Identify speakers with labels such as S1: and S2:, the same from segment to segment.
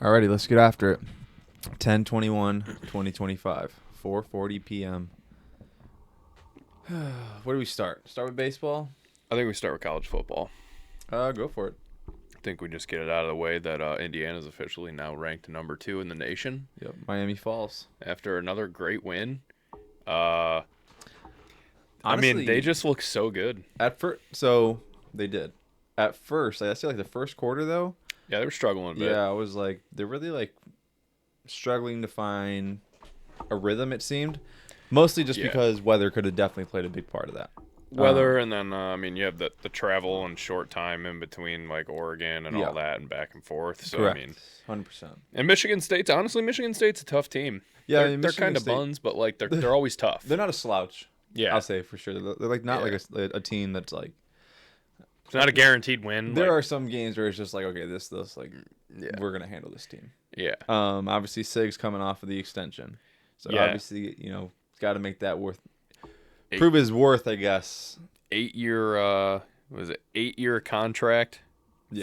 S1: Alrighty, let's get after it. 10/21/2025, 4:40 p.m. Where do we start? Start with baseball?
S2: I think we start with college football.
S1: Go for it.
S2: I think we just get it out of the way that Indiana is officially now ranked number 2 in the nation.
S1: Yep, Miami Falls.
S2: After another great win.
S1: Honestly,
S2: I mean, they just look so good.
S1: So they did. At first, I feel like the first quarter though.
S2: Yeah, they were struggling a bit.
S1: Yeah, I was like, they're really struggling to find a rhythm. It seemed, mostly just because weather could have definitely played a big part of that.
S2: Weather, and then you have the travel and short time in between Oregon and all that and back and forth. So
S1: correct.
S2: I mean,
S1: 100%.
S2: And Michigan State's a tough team.
S1: Yeah,
S2: they're kind of buns, but they're always tough.
S1: They're not a slouch.
S2: Yeah,
S1: I'll say for sure. They're not like a team that's like.
S2: It's not a guaranteed win.
S1: There are some games where it's just like, okay, we're gonna handle this team.
S2: Yeah.
S1: Obviously Sig's coming off of the extension, so obviously got to make that prove his worth, I guess.
S2: 8-year 8-year contract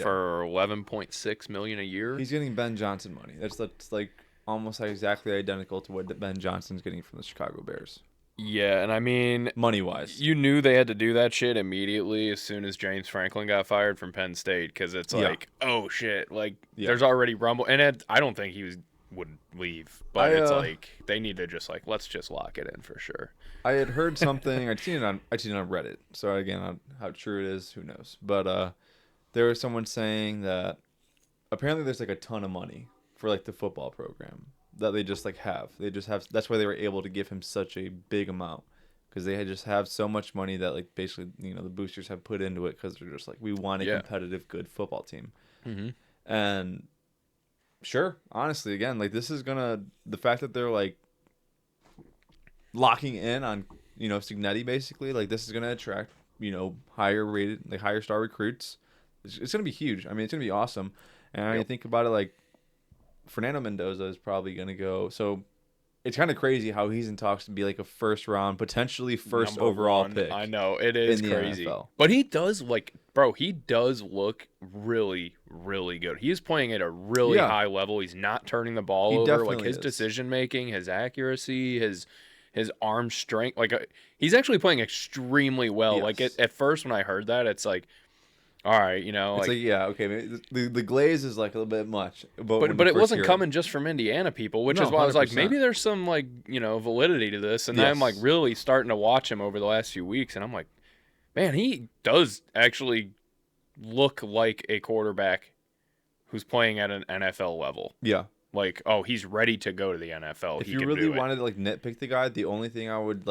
S2: for $11.6 million a year.
S1: He's getting Ben Johnson money. That's like almost exactly identical to what Ben Johnson's getting from the Chicago Bears.
S2: Yeah, and I mean,
S1: money-wise,
S2: you knew they had to do that shit immediately as soon as James Franklin got fired from Penn State, because it's oh shit, there's already rumble, and I don't think he would leave, but it's they need to just let's just lock it in for sure.
S1: I had heard something. I'd seen it on Reddit. So again, how true it is, who knows? But there was someone saying that apparently there's a ton of money for the football program that they just have. They just have. That's why they were able to give him such a big amount, because they just have so much money that basically the boosters have put into it, because they're just we want a competitive, good football team.
S2: Mm-hmm.
S1: And sure, honestly, again, the fact that they're locking in on Signetti, basically, this is gonna attract higher rated, higher star recruits. It's gonna be huge. I mean, it's gonna be awesome. And I think about it, Fernando Mendoza is probably gonna go. So it's kind of crazy how he's in talks to be a first round, potentially first number overall 1 pick.
S2: I know it is crazy,
S1: NFL.
S2: But he does he does look really, really good. He's playing at a really high level. He's not turning the ball over. His decision making, his accuracy, his arm strength. He's actually playing extremely well.
S1: Yes.
S2: At first when I heard that, it's all right,
S1: it's okay, maybe the glaze is a little bit much,
S2: but it wasn't coming just from Indiana people, which is why I was
S1: 100%.
S2: Maybe there's some validity to this, and I'm really starting to watch him over the last few weeks, and I'm man, he does actually look like a quarterback who's playing at an NFL level.
S1: Yeah.
S2: He's ready to go to the NFL.
S1: If you really wanted to nitpick the guy, the only thing I would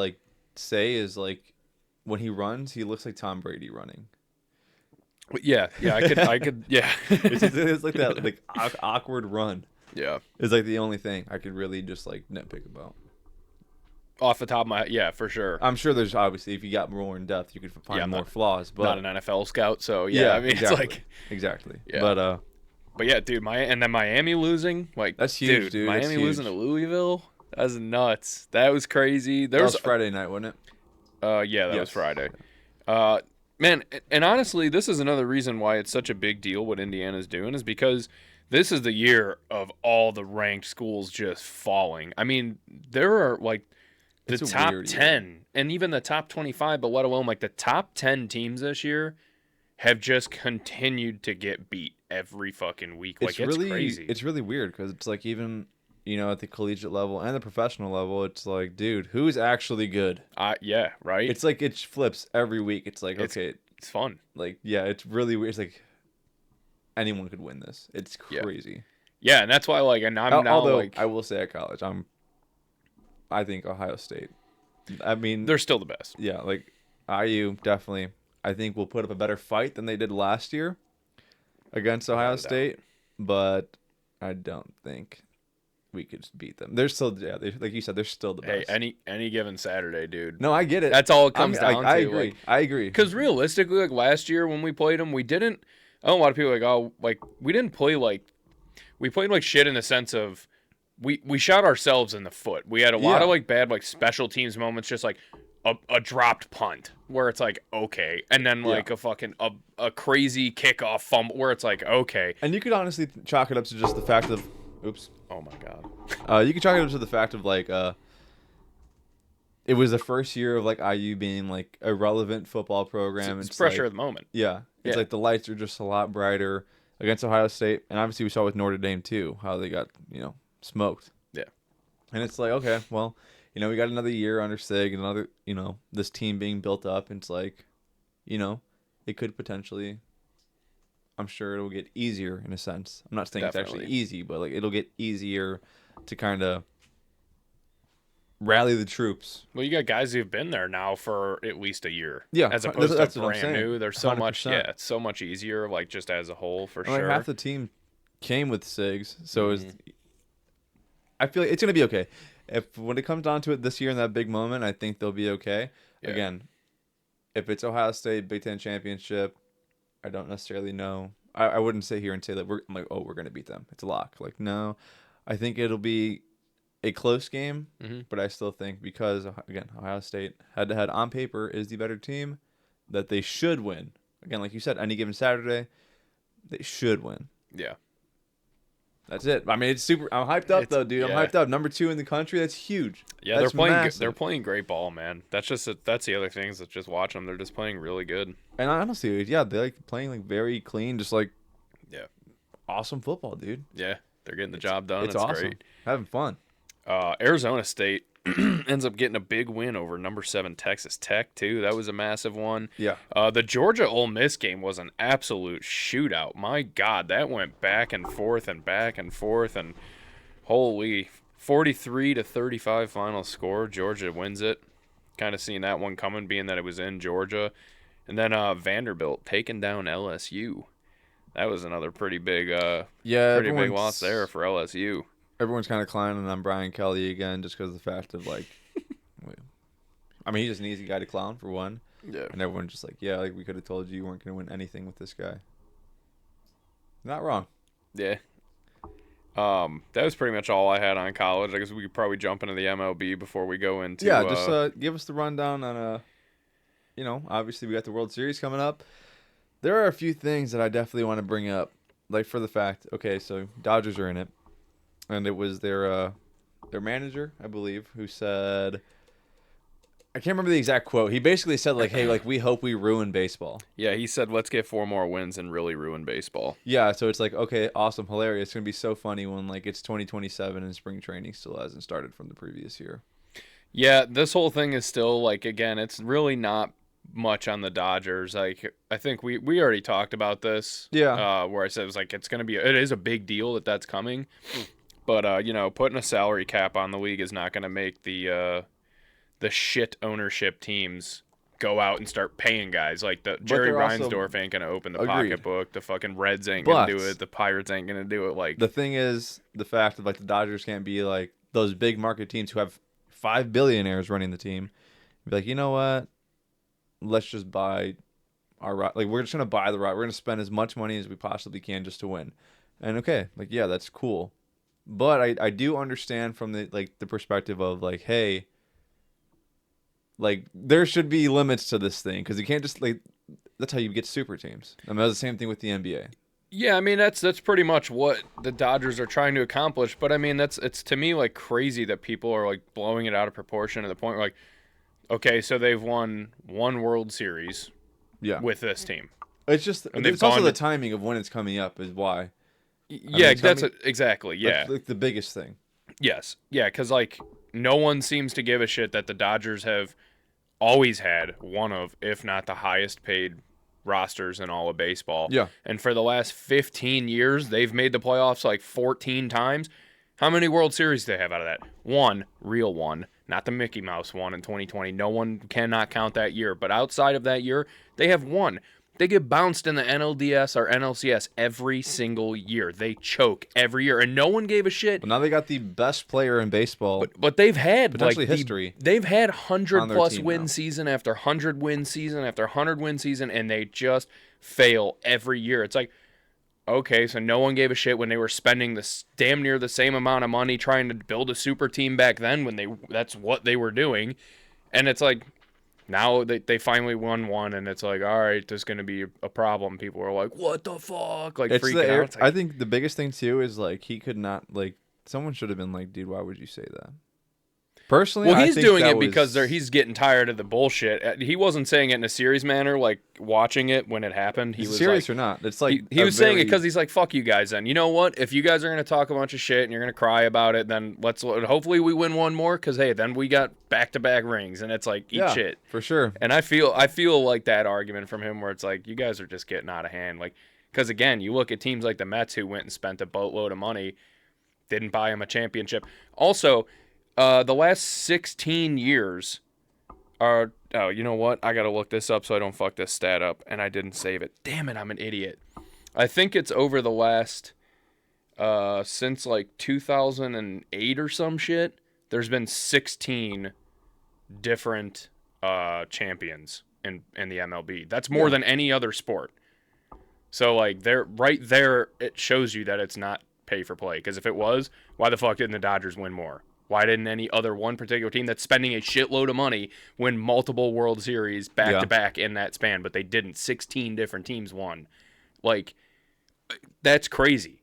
S1: say is when he runs, he looks like Tom Brady running.
S2: Yeah, I could, yeah.
S1: It's that awkward run.
S2: Yeah,
S1: it's the only thing I could really just nitpick about.
S2: Off the top of my for sure.
S1: I'm sure there's obviously, if you got more in depth, you could find more flaws. But
S2: not an NFL scout, so I mean,
S1: exactly.
S2: It's
S1: exactly.
S2: Yeah. But yeah, dude, and then Miami losing,
S1: that's huge, dude.
S2: Miami losing to Louisville, that's nuts. That was crazy.
S1: That was Friday night, wasn't it?
S2: Yeah, that was Friday. Man, and honestly, this is another reason why it's such a big deal what Indiana's doing, is because this is the year of all the ranked schools just falling. I mean, there are the top 10 and even the top 25, but let alone the top 10 teams this year have just continued to get beat every fucking week. It's really crazy.
S1: It's really weird, because it's even at the collegiate level and the professional level, it's dude, who's actually good?
S2: Yeah, right.
S1: It's it flips every week. It's okay,
S2: it's fun.
S1: It's really weird. It's anyone could win this. It's crazy.
S2: Yeah, and that's why and I'm now
S1: although I will say at college, I think Ohio State. I mean,
S2: they're still the best.
S1: Yeah, IU definitely. I think will put up a better fight than they did last year against Ohio State, but I don't think we could beat them. They're still, like you said, they're still the best.
S2: Hey, any given Saturday, dude.
S1: No, I get it.
S2: That's all it comes down to.
S1: I agree. I agree.
S2: Because realistically, last year when we played them, we didn't. I know a lot of people we didn't play we played shit in the sense of we shot ourselves in the foot. We had a lot of bad special teams moments, just a dropped punt where it's okay, and then a fucking a crazy kickoff fumble where it's okay.
S1: And you could honestly chalk it up to just the fact of Oops.
S2: Oh my God.
S1: You can chalk it up to the fact of like it was the first year of like IU being like a relevant football program.
S2: It's
S1: It's
S2: pressure
S1: like,
S2: of the moment.
S1: yeah, it's
S2: Yeah.
S1: like the lights are just a lot brighter against Ohio State, and obviously we saw with Notre Dame too how they got smoked.
S2: Yeah.
S1: And it's like, okay, well, we got another year under Sig, another this team being built up. And it's like, it could potentially. I'm sure it'll get easier in a sense. I'm not saying it's actually
S2: Definitely.
S1: easy, but like it'll get easier to kind of rally the troops.
S2: Well, you got guys who've been there now for at least a year.
S1: Yeah,
S2: As opposed
S1: that's
S2: to
S1: what I'm
S2: brand
S1: saying.
S2: new. There's so much.
S1: 100%.
S2: Yeah, it's so much easier. Like just as a whole, for
S1: And like
S2: sure.
S1: half the team came with SIGs, so
S2: Mhm.
S1: I feel like it's gonna be okay. If when it comes down to it this year in that big moment, I think they'll be okay.
S2: Yeah.
S1: Again, if it's Ohio State Big Ten championship, I don't necessarily know. I wouldn't sit here and say that I'm like, oh, we're gonna beat them. It's a lock. Like, no, I think it'll be a close game,
S2: Mhm.
S1: but I still think because again, Ohio State head to head on paper is the better team, that they should win. Again, like you said, any given Saturday, they should win.
S2: Yeah.
S1: That's it. I mean, it's super. I'm hyped up though, dude. I'm
S2: yeah.
S1: hyped up. Number 2 in the country. That's huge.
S2: Yeah,
S1: That's
S2: they're playing.
S1: massive.
S2: They're playing great ball, man. That's the other thing is that just watch them. They're just playing really good.
S1: And honestly, yeah, they like playing like very clean, just like
S2: Yeah.
S1: awesome football, dude.
S2: Yeah, they're getting the job done.
S1: It's
S2: It's
S1: awesome.
S2: great.
S1: Having fun.
S2: Arizona State ends up getting a big win over number 7 Texas Tech too. That was a massive one.
S1: Yeah.
S2: The Georgia Ole Miss game was an absolute shootout. My God, that went back and forth and back and forth, and holy, 43-35 final score. Georgia wins it. Kind of seeing that one coming, being that it was in Georgia, and then Vanderbilt taking down LSU. That was another pretty big pretty big loss there for LSU.
S1: Everyone's kind of clowning on Brian Kelly again, just because of the fact of like, I mean, he's just an easy guy to clown for one,
S2: Yeah.
S1: and everyone's just like, yeah, like we could have told you weren't going to win anything with this guy. Not wrong.
S2: Yeah. That was pretty much all I had on college. I guess we could probably jump into the MLB before we go into
S1: Just give us the rundown on obviously we got the World Series coming up. There are a few things that I definitely want to bring up, like for the fact, okay, so Dodgers are in it. And it was their manager, I believe, who said, I can't remember the exact quote. He basically said like, "Hey, like we hope we ruin baseball."
S2: Yeah, he said, "Let's get 4 more wins and really ruin baseball."
S1: Yeah, so it's like, okay, awesome, hilarious. It's gonna be so funny when like it's 2027 and spring training still hasn't started from the previous year.
S2: Yeah, this whole thing is still like, again, it's really not much on the Dodgers. Like, I think we already talked about this.
S1: Yeah.
S2: Where I said it was like it is a big deal that's coming. But putting a salary cap on the league is not going to make the shit ownership teams go out and start paying guys. Like Jerry Reinsdorf ain't going to open the pocketbook. The fucking Reds ain't going to do it. The Pirates ain't going to do it. Like
S1: the thing is, the fact of like the Dodgers can't be like those big market teams who have 5 billionaires running the team. Be like, you know what? Let's just buy we're just going to buy the right. We're going to spend as much money as we possibly can just to win. And okay, like yeah, that's cool. But I do understand from the perspective of like, hey, like there should be limits to this thing because you can't just like that's how you get super teams. I mean, that's the same thing with the NBA.
S2: Yeah, I mean that's pretty much what the Dodgers are trying to accomplish. But I mean it's to me like crazy that people are like blowing it out of proportion to the point where like, okay, so they've won 1 World Series, with this team.
S1: It's just it's also the timing of when it's coming up is why.
S2: Yeah, exactly. Yeah,
S1: that's like the biggest thing.
S2: Yes, yeah, because like no one seems to give a shit that the Dodgers have always had one of, if not the highest paid rosters in all of baseball.
S1: Yeah,
S2: and for the last 15 years, they've made the playoffs like 14 times. How many World Series do they have out of that? 1, real one, not the Mickey Mouse one in 2020. No one cannot count that year. But outside of that year, they have 1. They get bounced in the NLDS or NLCS every single year. They choke every year, and no one gave a shit.
S1: But now they got the best player in baseball.
S2: But they've had
S1: potentially history.
S2: They've had 100+ win
S1: now.
S2: season after 100 win season after 100 win season, and they just fail every year. It's like, okay, so no one gave a shit when they were spending this damn near the same amount of money trying to build a super team back then when that's what they were doing, and it's like, Now they finally won one, and it's like, all right, there's going to be a problem. People are like, what the fuck? Like, freaking out. It's like,
S1: I think the biggest thing, too, is, like, he could not, like, someone should have been like, dude, why would you say that? Personally,
S2: well, he's
S1: I think
S2: doing
S1: that
S2: it because he's getting tired of the bullshit. He wasn't saying it in a serious manner, like watching it when it happened. He was
S1: serious
S2: like,
S1: or not. It's like
S2: he was saying it because he's like, fuck you guys then. You know what? If you guys are going to talk a bunch of shit and you're going to cry about it, then hopefully we win one more because, hey, then we got back-to-back rings. And it's like, eat shit.
S1: For sure.
S2: And I feel like that argument from him where it's like, you guys are just getting out of hand. Like, because, again, you look at teams like the Mets who went and spent a boatload of money, didn't buy him a championship. Also, the last 16 years are... Oh, you know what? I got to look this up so I don't fuck this stat up, and I didn't save it. Damn it, I'm an idiot. I think it's over the last... since, like, 2008 or some shit, there's been 16 different champions in the MLB. That's more than any other sport. So, like, right there, it shows you that it's not pay for play. Because if it was, why the fuck didn't the Dodgers win more? Why didn't any other one particular team that's spending a shitload of money win multiple World Series back-to-back in that span? But they didn't. 16 different teams won. Like, that's crazy.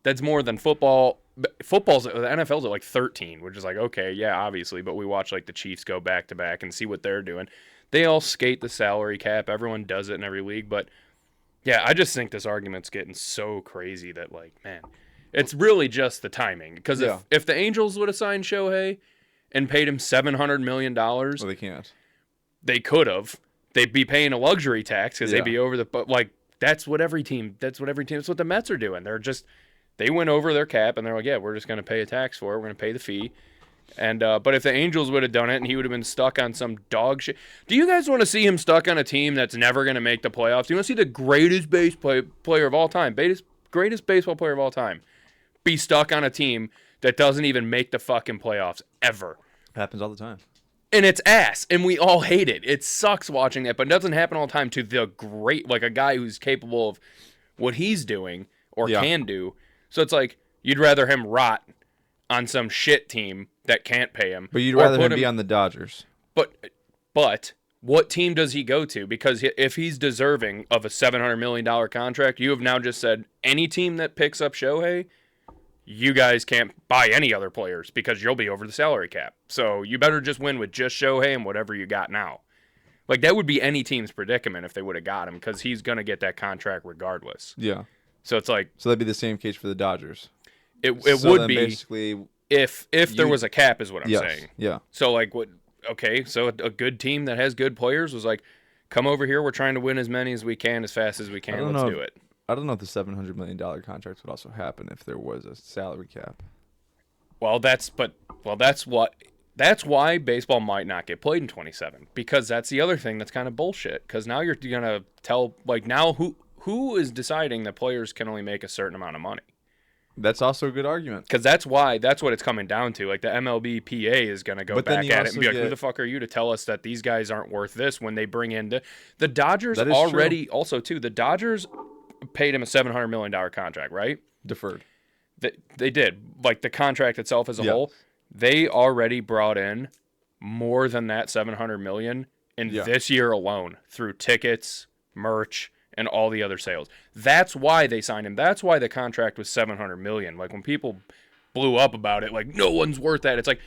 S2: That's more than football. The NFL's at like 13, which is like, okay, yeah, obviously. But we watch like the Chiefs go back-to-back and see what they're doing. They all skate the salary cap. Everyone does it in every league. But, yeah, I just think this argument's getting so crazy that, like, man... It's really just the timing. Because if the Angels would have signed Shohei and paid him $700 million... Well,
S1: they can't.
S2: They could have. They'd be paying a luxury tax because they'd be over the... But, like, that's what every team... That's what the Mets are doing. They're just... They went over their cap, and they're like, yeah, we're just going to pay a tax for it. We're going to pay the fee. And but if the Angels would have done it and he would have been stuck on some dog shit... Do you guys want to see him stuck on a team that's never going to make the playoffs? Do you want to see the greatest player of all time? Greatest baseball player of all time be stuck on a team that doesn't even make the fucking playoffs ever.
S1: Happens all the time.
S2: And it's ass, and we all hate it. It sucks watching that, but it doesn't happen all the time to the great, like a guy who's capable of what he's doing or can do. So it's like, you'd rather him rot on some shit team that can't pay him.
S1: But you'd rather him be on the Dodgers.
S2: But what team does he go to? Because if he's deserving of a $700 million contract, you have now just said any team that picks up Shohei, you guys can't buy any other players because you'll be over the salary cap. So you better just win with just Shohei and whatever you got now. Like, that would be any team's predicament if they would have got him because he's going to get that contract regardless.
S1: Yeah.
S2: So it's like...
S1: So that'd be the same case for the Dodgers.
S2: It would be
S1: basically
S2: if there was a cap is what I'm saying.
S1: Yeah.
S2: So, like, so a good team that has good players was like, come over here, we're trying to win as many as we can as fast as we can. Let's do it.
S1: I don't know if the $700 million contract would also happen if there was a salary cap.
S2: Well, that's why baseball might not get played in 27 because that's the other thing that's kind of bullshit. Because now you're gonna tell now who is deciding that players can only make a certain amount of money.
S1: That's also a good argument.
S2: Because that's what it's coming down to. Like the MLBPA is gonna go back at it and be like, who the fuck are you to tell us that these guys aren't worth this when they bring in the Dodgers already true. Also too the Dodgers paid him a $700 million contract, right?
S1: Deferred.
S2: They did. Like the contract itself as a whole, they already brought in more than that $700 million in this year alone through tickets, merch, and all the other sales. That's why they signed him. That's why the contract was $700 million. Like when people blew up about it, like no one's worth that. It's like,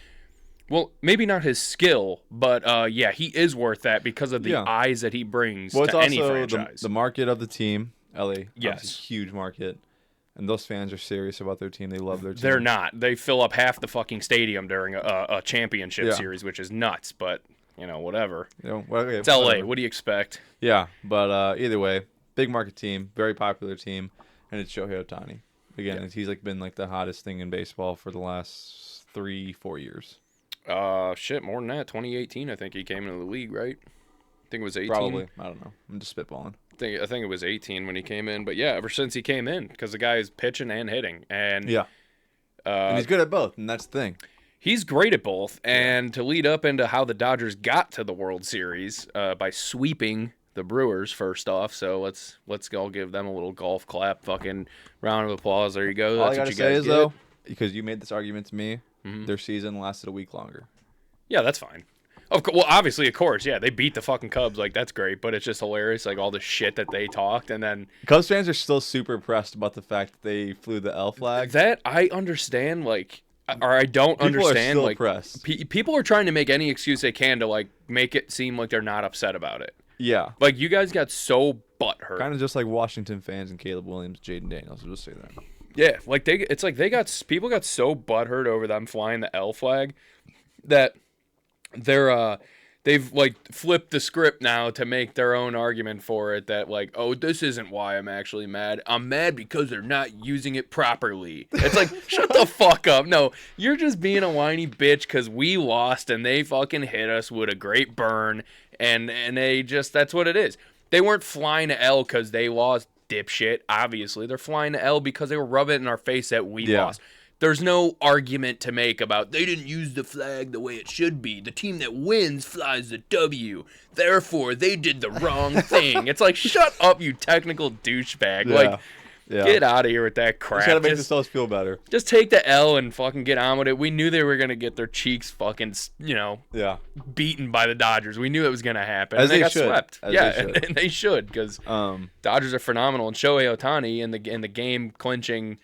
S2: well, maybe not his skill, but he is worth that because of the eyes that he brings to any franchise.
S1: The market of the team. LA,
S2: yes,
S1: a huge market, and those fans are serious about their team. They love their team.
S2: They're not. They fill up half the fucking stadium during a championship series, which is nuts. But whatever. It's LA. Whatever. What do you expect?
S1: Yeah, but either way, big market team, very popular team, and it's Shohei Ohtani. Again, he's been the hottest thing in baseball for the last 3-4 years.
S2: More than that. 2018, I think he came into the league, right? I think it was 18.
S1: Probably. I don't know. I'm just spitballing.
S2: I think it was 18 when he came in, but ever since he came in, because the guy is pitching and hitting, and
S1: and he's good at both, and that's the thing.
S2: He's great at both, and to lead up into how the Dodgers got to the World Series by sweeping the Brewers first off, so let's all give them a little golf clap, fucking round of applause. There you go.
S1: All I gotta say is though, because you made this argument to me, their season lasted a week longer.
S2: Yeah, that's fine. Well, obviously, of course, yeah, they beat the fucking Cubs. Like, that's great, but it's just hilarious, like, all the shit that they talked. And then
S1: Cubs fans are still super pressed about the fact that they flew the L flag.
S2: that I understand, like, or I don't
S1: People are
S2: understand,
S1: still
S2: like,
S1: pressed.
S2: people are trying to make any excuse they can to, like, make it seem like they're not upset about it.
S1: Yeah.
S2: Like, you guys got so butthurt.
S1: Kind of just like Washington fans and Caleb Williams, Jaden Daniels. I'll just say that.
S2: Yeah, like, people got so butthurt over them flying the L flag that they've like flipped the script now to make their own argument for it, that like, oh, this isn't why I'm actually mad. I'm mad because they're not using it properly. It's like, shut the fuck up. No, you're just being a whiny bitch because we lost and they fucking hit us with a great burn, and they just, that's what it is. They weren't flying to L because they lost, dipshit. Obviously, they're flying to L because they were rubbing it in our face that we lost. There's no argument to make about they didn't use the flag the way it should be. The team that wins flies the W. Therefore, they did the wrong thing. It's like, shut up, you technical douchebag.
S1: Yeah.
S2: Like,
S1: Yeah.
S2: get out of here with that crap.
S1: Just gotta make themselves feel better.
S2: Just take the L and fucking get on with it. We knew they were going to get their cheeks fucking,
S1: Yeah.
S2: beaten by the Dodgers. We knew it was going to happen.
S1: As
S2: and they got
S1: should.
S2: swept.
S1: As
S2: yeah,
S1: they should.
S2: and they should, because Dodgers are phenomenal. And Shohei Ohtani in the game clinching,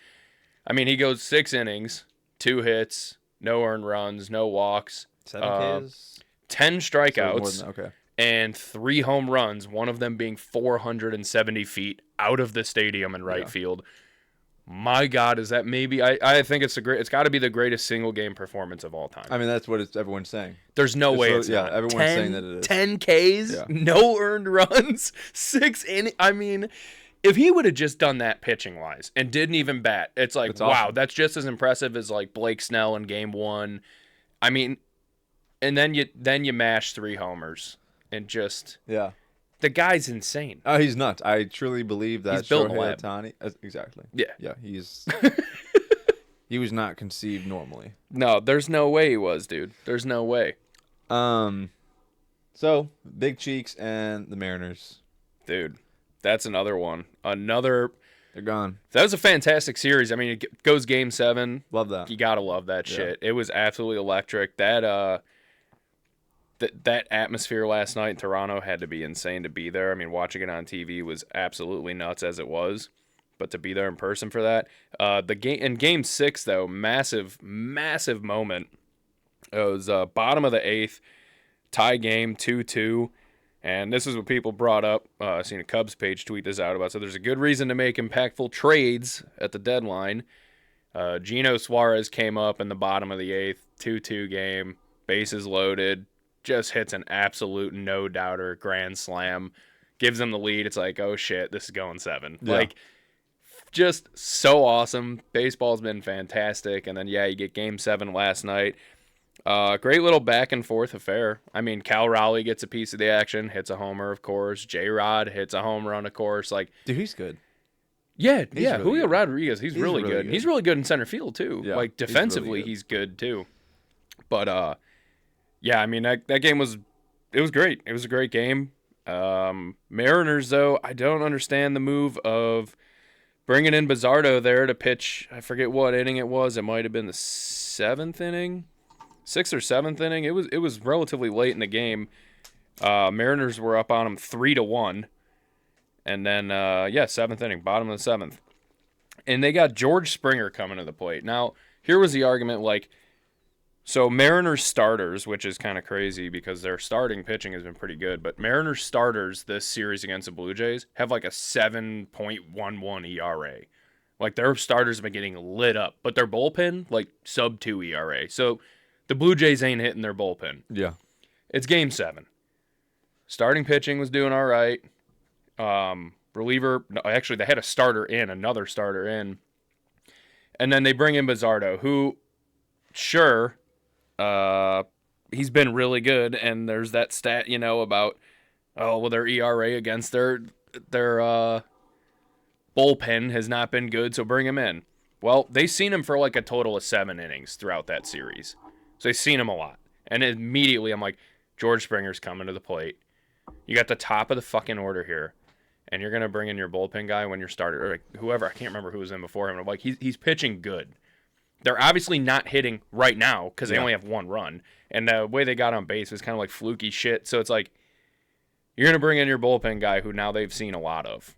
S2: I mean, he goes 6 innings, 2 hits, no earned runs, no walks,
S1: 7 Ks?
S2: 10
S1: So more
S2: strikeouts,
S1: than, okay.
S2: and 3 home runs, one of them being 470 feet out of the stadium in right field. My God, is that maybe? I think it's got to be the greatest single game performance of all time.
S1: I mean, that's what everyone's saying.
S2: There's no way it's
S1: yeah,
S2: not.
S1: everyone's saying that it is.
S2: 10 Ks,
S1: Yeah.
S2: no earned runs, 6 innings. I mean, if he would have just done that pitching wise and didn't even bat, it's like,
S1: That's
S2: wow,
S1: awesome.
S2: that's just as impressive as like Blake Snell in game 1. I mean, and then you mash 3 homers and just,
S1: Yeah.
S2: the guy's insane.
S1: Oh, he's nuts. I truly believe that
S2: He's built in a
S1: Shohei
S2: lab.
S1: Ohtani. Exactly.
S2: Yeah.
S1: Yeah, he was not conceived normally.
S2: No, there's no way he was, dude. There's no way.
S1: So Big Cheeks and the Mariners,
S2: Dude, that's another one.
S1: they're gone.
S2: That was a fantastic series. I mean, it goes game 7.
S1: Love that.
S2: You gotta love that shit. It was absolutely electric. That atmosphere last night in Toronto had to be insane to be there. I mean, watching it on TV was absolutely nuts as it was, but to be there in person for that, in game 6 though, massive moment. It was bottom of the 8th, tie game 2-2. And this is what people brought up. I seen a Cubs page tweet this out about. So there's a good reason to make impactful trades at the deadline. Gino Suarez came up in the bottom of the 8th, 2-2 game, bases loaded, just hits an absolute no-doubter grand slam, gives them the lead. It's like, oh shit, this is going 7.
S1: Yeah.
S2: Like, just so awesome. Baseball's been fantastic. And then, you get game 7 last night. Great little back and forth affair. I mean, Cal Raleigh gets a piece of the action, hits a homer, of course. J-Rod hits a home run, of course. Like,
S1: Dude, he's good.
S2: yeah,
S1: Really
S2: Julio
S1: good.
S2: Rodriguez, he's really good. He's really good in center field too.
S1: Yeah,
S2: like
S1: he's
S2: defensively,
S1: really good.
S2: he's good too. But I mean that game was great. It was a great game. Mariners though, I don't understand the move of bringing in Bizzardo there to pitch. I forget what inning it was. It might have been the 7th inning. 6th or 7th inning. It was relatively late in the game. Mariners were up on them 3-1. And then 7th inning, bottom of the 7th. And they got George Springer coming to the plate. Now, here was the argument, like, so Mariners starters, which is kind of crazy because their starting pitching has been pretty good, but Mariners starters this series against the Blue Jays have like a 7.11 ERA. Like, their starters have been getting lit up, but their bullpen, like, sub 2 ERA. So the Blue Jays ain't hitting their bullpen.
S1: Yeah.
S2: It's game 7. Starting pitching was doing all right. Reliever, no, actually, they had another starter in. And then they bring in Bizzardo, who, sure, he's been really good. And there's that stat, about, their ERA against their bullpen has not been good, so bring him in. Well, they've seen him for like a total of 7 innings throughout that series. So they've seen him a lot. And immediately I'm like, George Springer's coming to the plate. You got the top of the fucking order here. And you're going to bring in your bullpen guy when you're starter, or like whoever, I can't remember who was in before him. I'm like, he's pitching good. They're obviously not hitting right now because they
S1: Yeah.
S2: only have one run. And the way they got on base was kind of like fluky shit. So it's like, you're going to bring in your bullpen guy who now they've seen a lot of.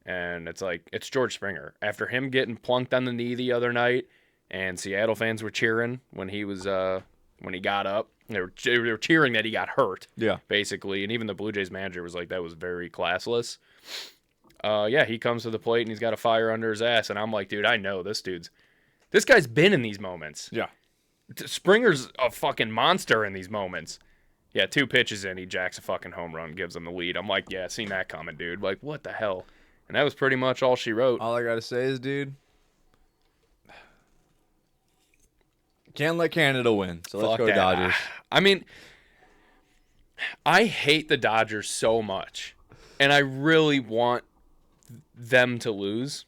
S2: And it's like, it's George Springer. After him getting plunked on the knee the other night, and Seattle fans were cheering when he was when he got up. They were cheering that he got hurt,
S1: Yeah.
S2: basically. And even the Blue Jays manager was like, that was very classless. Yeah, he comes to the plate and he's got a fire under his ass. And I'm like, dude, I know this guy's been in these moments.
S1: Yeah.
S2: Springer's a fucking monster in these moments. Yeah, 2 pitches in, he jacks a fucking home run, gives him the lead. I'm like, yeah, seen that coming, dude. Like, what the hell? And that was pretty much all she wrote.
S1: All I gotta say is, dude, can't let Canada win. So let's
S2: Fuck
S1: go
S2: that.
S1: Dodgers.
S2: I mean, I hate the Dodgers so much, and I really want them to lose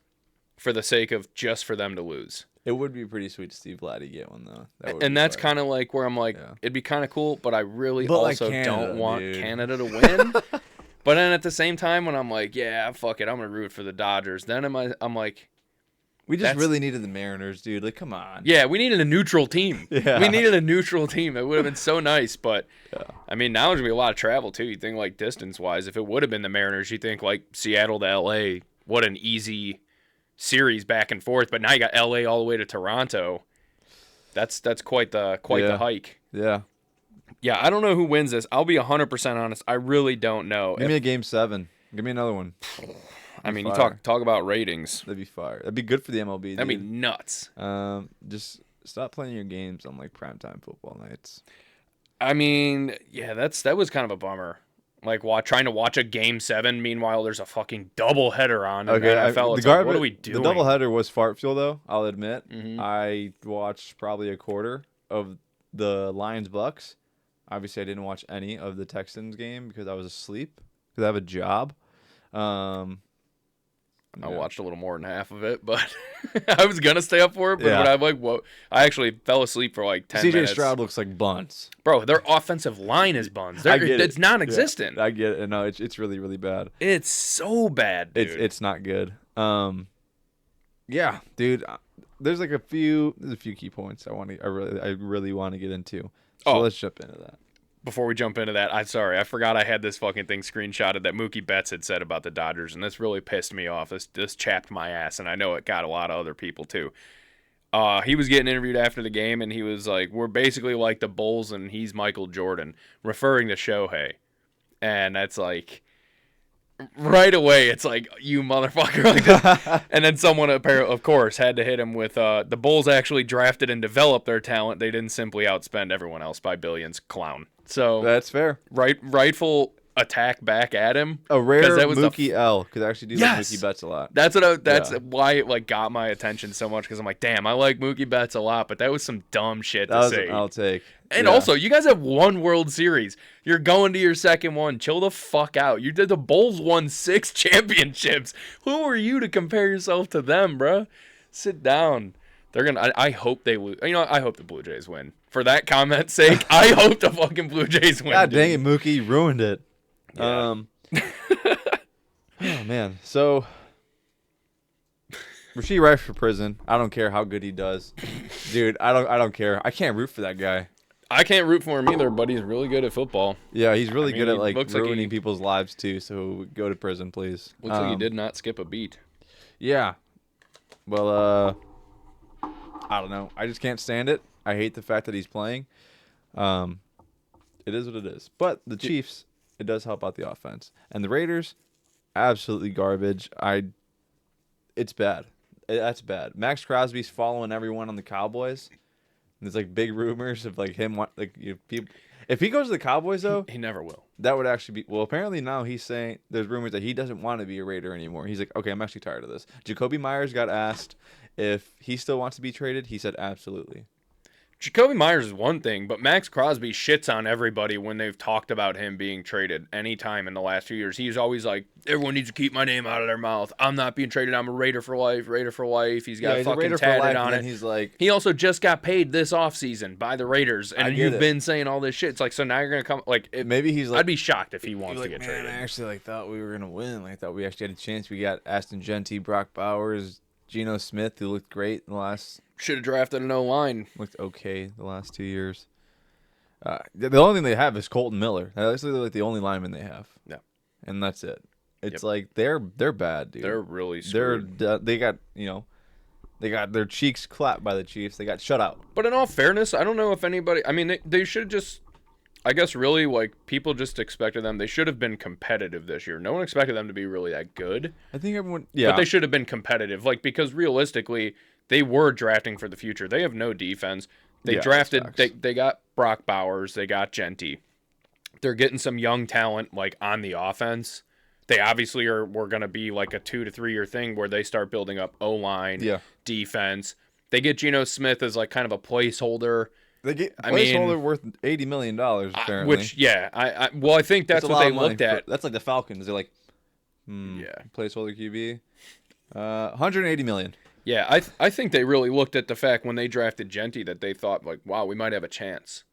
S2: for the sake of just for them to lose.
S1: It would be pretty sweet to see Vladdy get one though.
S2: And that's kind of like where I'm like, it'd be kind of cool, but I really
S1: But like
S2: also
S1: Canada,
S2: don't want
S1: dude.
S2: Canada to win. But then at the same time, when I'm like, yeah, fuck it, I'm gonna root for the Dodgers. Then I'm like,
S1: we just
S2: that's-
S1: really needed the Mariners, dude. Like, come on.
S2: yeah, we needed a neutral team.
S1: Yeah.
S2: We needed a neutral team. It would have been so nice. But I mean, now there's gonna be a lot of travel too. You think like distance wise, if it would have been the Mariners, you think like Seattle to LA, what an easy series back and forth. But now you got LA all the way to Toronto. That's quite the hike.
S1: Yeah.
S2: Yeah, I don't know who wins this. I'll be 100% honest. I really don't know.
S1: Give me a game 7. Give me another one.
S2: I mean, you
S1: fire.
S2: talk about ratings.
S1: That'd be fire. That'd be good for the MLB.
S2: That'd be
S1: dude.
S2: nuts.
S1: Just stop playing your games on like primetime football nights.
S2: I mean, yeah, that was kind of a bummer. Like trying to watch a game 7. Meanwhile, there's a fucking doubleheader on. In the NFL. It's like, what are we doing?
S1: The doubleheader was fart fuel, though. I'll admit.
S2: Mhm.
S1: I watched probably a quarter of the Lions Bucks. Obviously, I didn't watch any of the Texans game because I was asleep because I have a job.
S2: I watched a little more than half of it, but I was gonna stay up for it. But
S1: Yeah.
S2: when I'm like, whoa, I actually fell asleep for like 10
S1: CJ
S2: minutes.
S1: Stroud looks like buns.
S2: Bro, their offensive line is buns.
S1: I get
S2: It's
S1: it.
S2: non-existent.
S1: Yeah, I get it. No, it's really really bad.
S2: It's so bad, dude.
S1: It's not good. Yeah, dude. There's a few key points I really want to get into. So let's jump into that.
S2: Before we jump into that, I forgot I had this fucking thing screenshotted that Mookie Betts had said about the Dodgers, and this really pissed me off. This chapped my ass, and I know it got a lot of other people too. He was getting interviewed after the game, and he was like, "We're basically like the Bulls, and he's Michael Jordan," referring to Shohei, and that's like. Right away, it's like, you motherfucker. Like this. And then someone, of course, had to hit him with, the Bulls actually drafted and developed their talent. They didn't simply outspend everyone else by billions. Clown. So,
S1: That's fair.
S2: rightful attack back at him.
S1: A rare
S2: 'Cause that was
S1: Mookie L. Because I actually do
S2: Yes!
S1: like Mookie Betts a lot.
S2: That's why it like got my attention so much, because I'm like, damn, I like Mookie Betts a lot, but that was some dumb shit
S1: That
S2: to
S1: was
S2: say.
S1: an I'll take.
S2: And
S1: Yeah.
S2: also, you guys have one World Series. You're going to your second one. Chill the fuck out. You did the Bulls won 6 championships. Who are you to compare yourself to them, bruh? Sit down. They're gonna. I hope they lose. You know, I hope the Blue Jays win. For that comment's sake, I hope the fucking Blue Jays win.
S1: God dang
S2: dude.
S1: it, Mookie, you ruined it.
S2: Yeah.
S1: Oh man. So Rasheed Rice for prison. I don't care how good he does, dude. I don't care. I can't root for that guy.
S2: I can't root for him either, but he's really good at football.
S1: Yeah, he's really
S2: I mean,
S1: good at
S2: he
S1: like
S2: looks like
S1: ruining
S2: he-
S1: people's lives too. So go to prison, please.
S2: Looks like he did not skip a beat.
S1: Yeah. Well, I don't know. I just can't stand it. I hate the fact that he's playing. It is what it is. But the Chiefs, it does help out the offense. And the Raiders, absolutely garbage. It's bad. That's bad. Max Crosby's following everyone on the Cowboys. And there's like big rumors of like him people. If he goes to the Cowboys though,
S2: He never will.
S1: that would actually be well. Apparently now he's saying there's rumors that he doesn't want to be a Raider anymore. He's like, okay, I'm actually tired of this. Jacoby Myers got asked if he still wants to be traded. He said absolutely.
S2: Jacoby Myers is one thing, but Max Crosby shits on everybody when they've talked about him being traded anytime in the last few years. He's always like, everyone needs to keep my name out of their mouth. I'm not being traded. I'm a Raider for life. Raider for life. He's got
S1: he's a
S2: fucking
S1: Raider for
S2: tatted
S1: life,
S2: on
S1: and
S2: it.
S1: then he's like,
S2: He also just got paid this offseason by the Raiders,
S1: I
S2: and
S1: get
S2: you've
S1: it.
S2: been saying all this shit. It's like, so now you're going to come, like,
S1: maybe he's like,
S2: I'd be shocked if he wants to
S1: like,
S2: get
S1: man,
S2: traded.
S1: I actually like thought we were gonna win. Like, I thought we actually had a chance. We got Aston Genty, Brock Bowers, Geno Smith, who looked great in the last
S2: Should have drafted an O-line.
S1: Looked okay the last 2 years. The only thing they have is Colton Miller. That's like the only lineman they have.
S2: Yeah.
S1: And that's it. It's
S2: Yep.
S1: like they're bad, dude.
S2: They're really screwed.
S1: They got their cheeks clapped by the Chiefs. They got shut out.
S2: But in all fairness, I don't know if anybody... I mean, they should just... I guess really, like, people just expected them... They should have been competitive this year. No one expected them to be really that good.
S1: I think everyone... Yeah.
S2: But they should have been competitive. Like, because realistically, they were drafting for the future. They have no defense. They drafted... They got Brock Bowers. They got Genty. They're getting some young talent, like, on the offense. They obviously were going to be like a 2 to 3 year thing where they start building up O-line, defense. They get Geno Smith as like kind of a placeholder.
S1: They get placeholder worth $80 million apparently.
S2: Which I think that's what they looked at.
S1: That's like the Falcons. They're like, placeholder QB, $180 million.
S2: Yeah, I think they really looked at the fact when they drafted Genty that they thought like, wow, we might have a chance.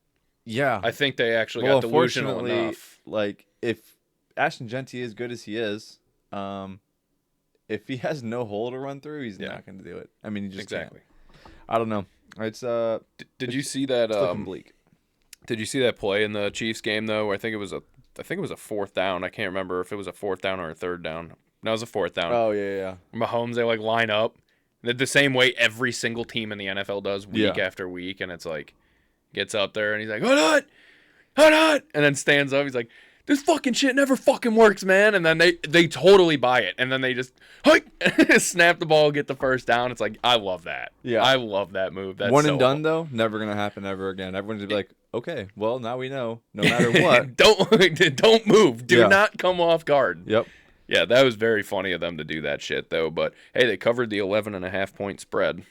S1: Yeah,
S2: I think they actually got delusional enough.
S1: Like if Ashton Genty is good as he is, if he has no hole to run through, he's not going to do it. I mean, he just can't. I don't know. It's
S2: Did you see that?
S1: It's looking bleak.
S2: Did you see that play in the Chiefs game though? I think it was a fourth down. I can't remember if it was a fourth down or a third down. No, it was a fourth down.
S1: Oh yeah.
S2: Mahomes, they like line up the same way every single team in the NFL does week after week, and it's like gets up there and he's like, hold on, and then stands up. He's like, this fucking shit never fucking works, man. And then they totally buy it. And then they just snap the ball, get the first down. It's like, I love that. Yeah. I love that move. That's
S1: one and done, though. Never going to happen ever again. Everyone's going to be like, okay, well, now we know. No matter what.
S2: Don't move. Do not come off guard.
S1: Yep.
S2: Yeah, that was very funny of them to do that shit, though. But, hey, they covered the 11.5 point spread.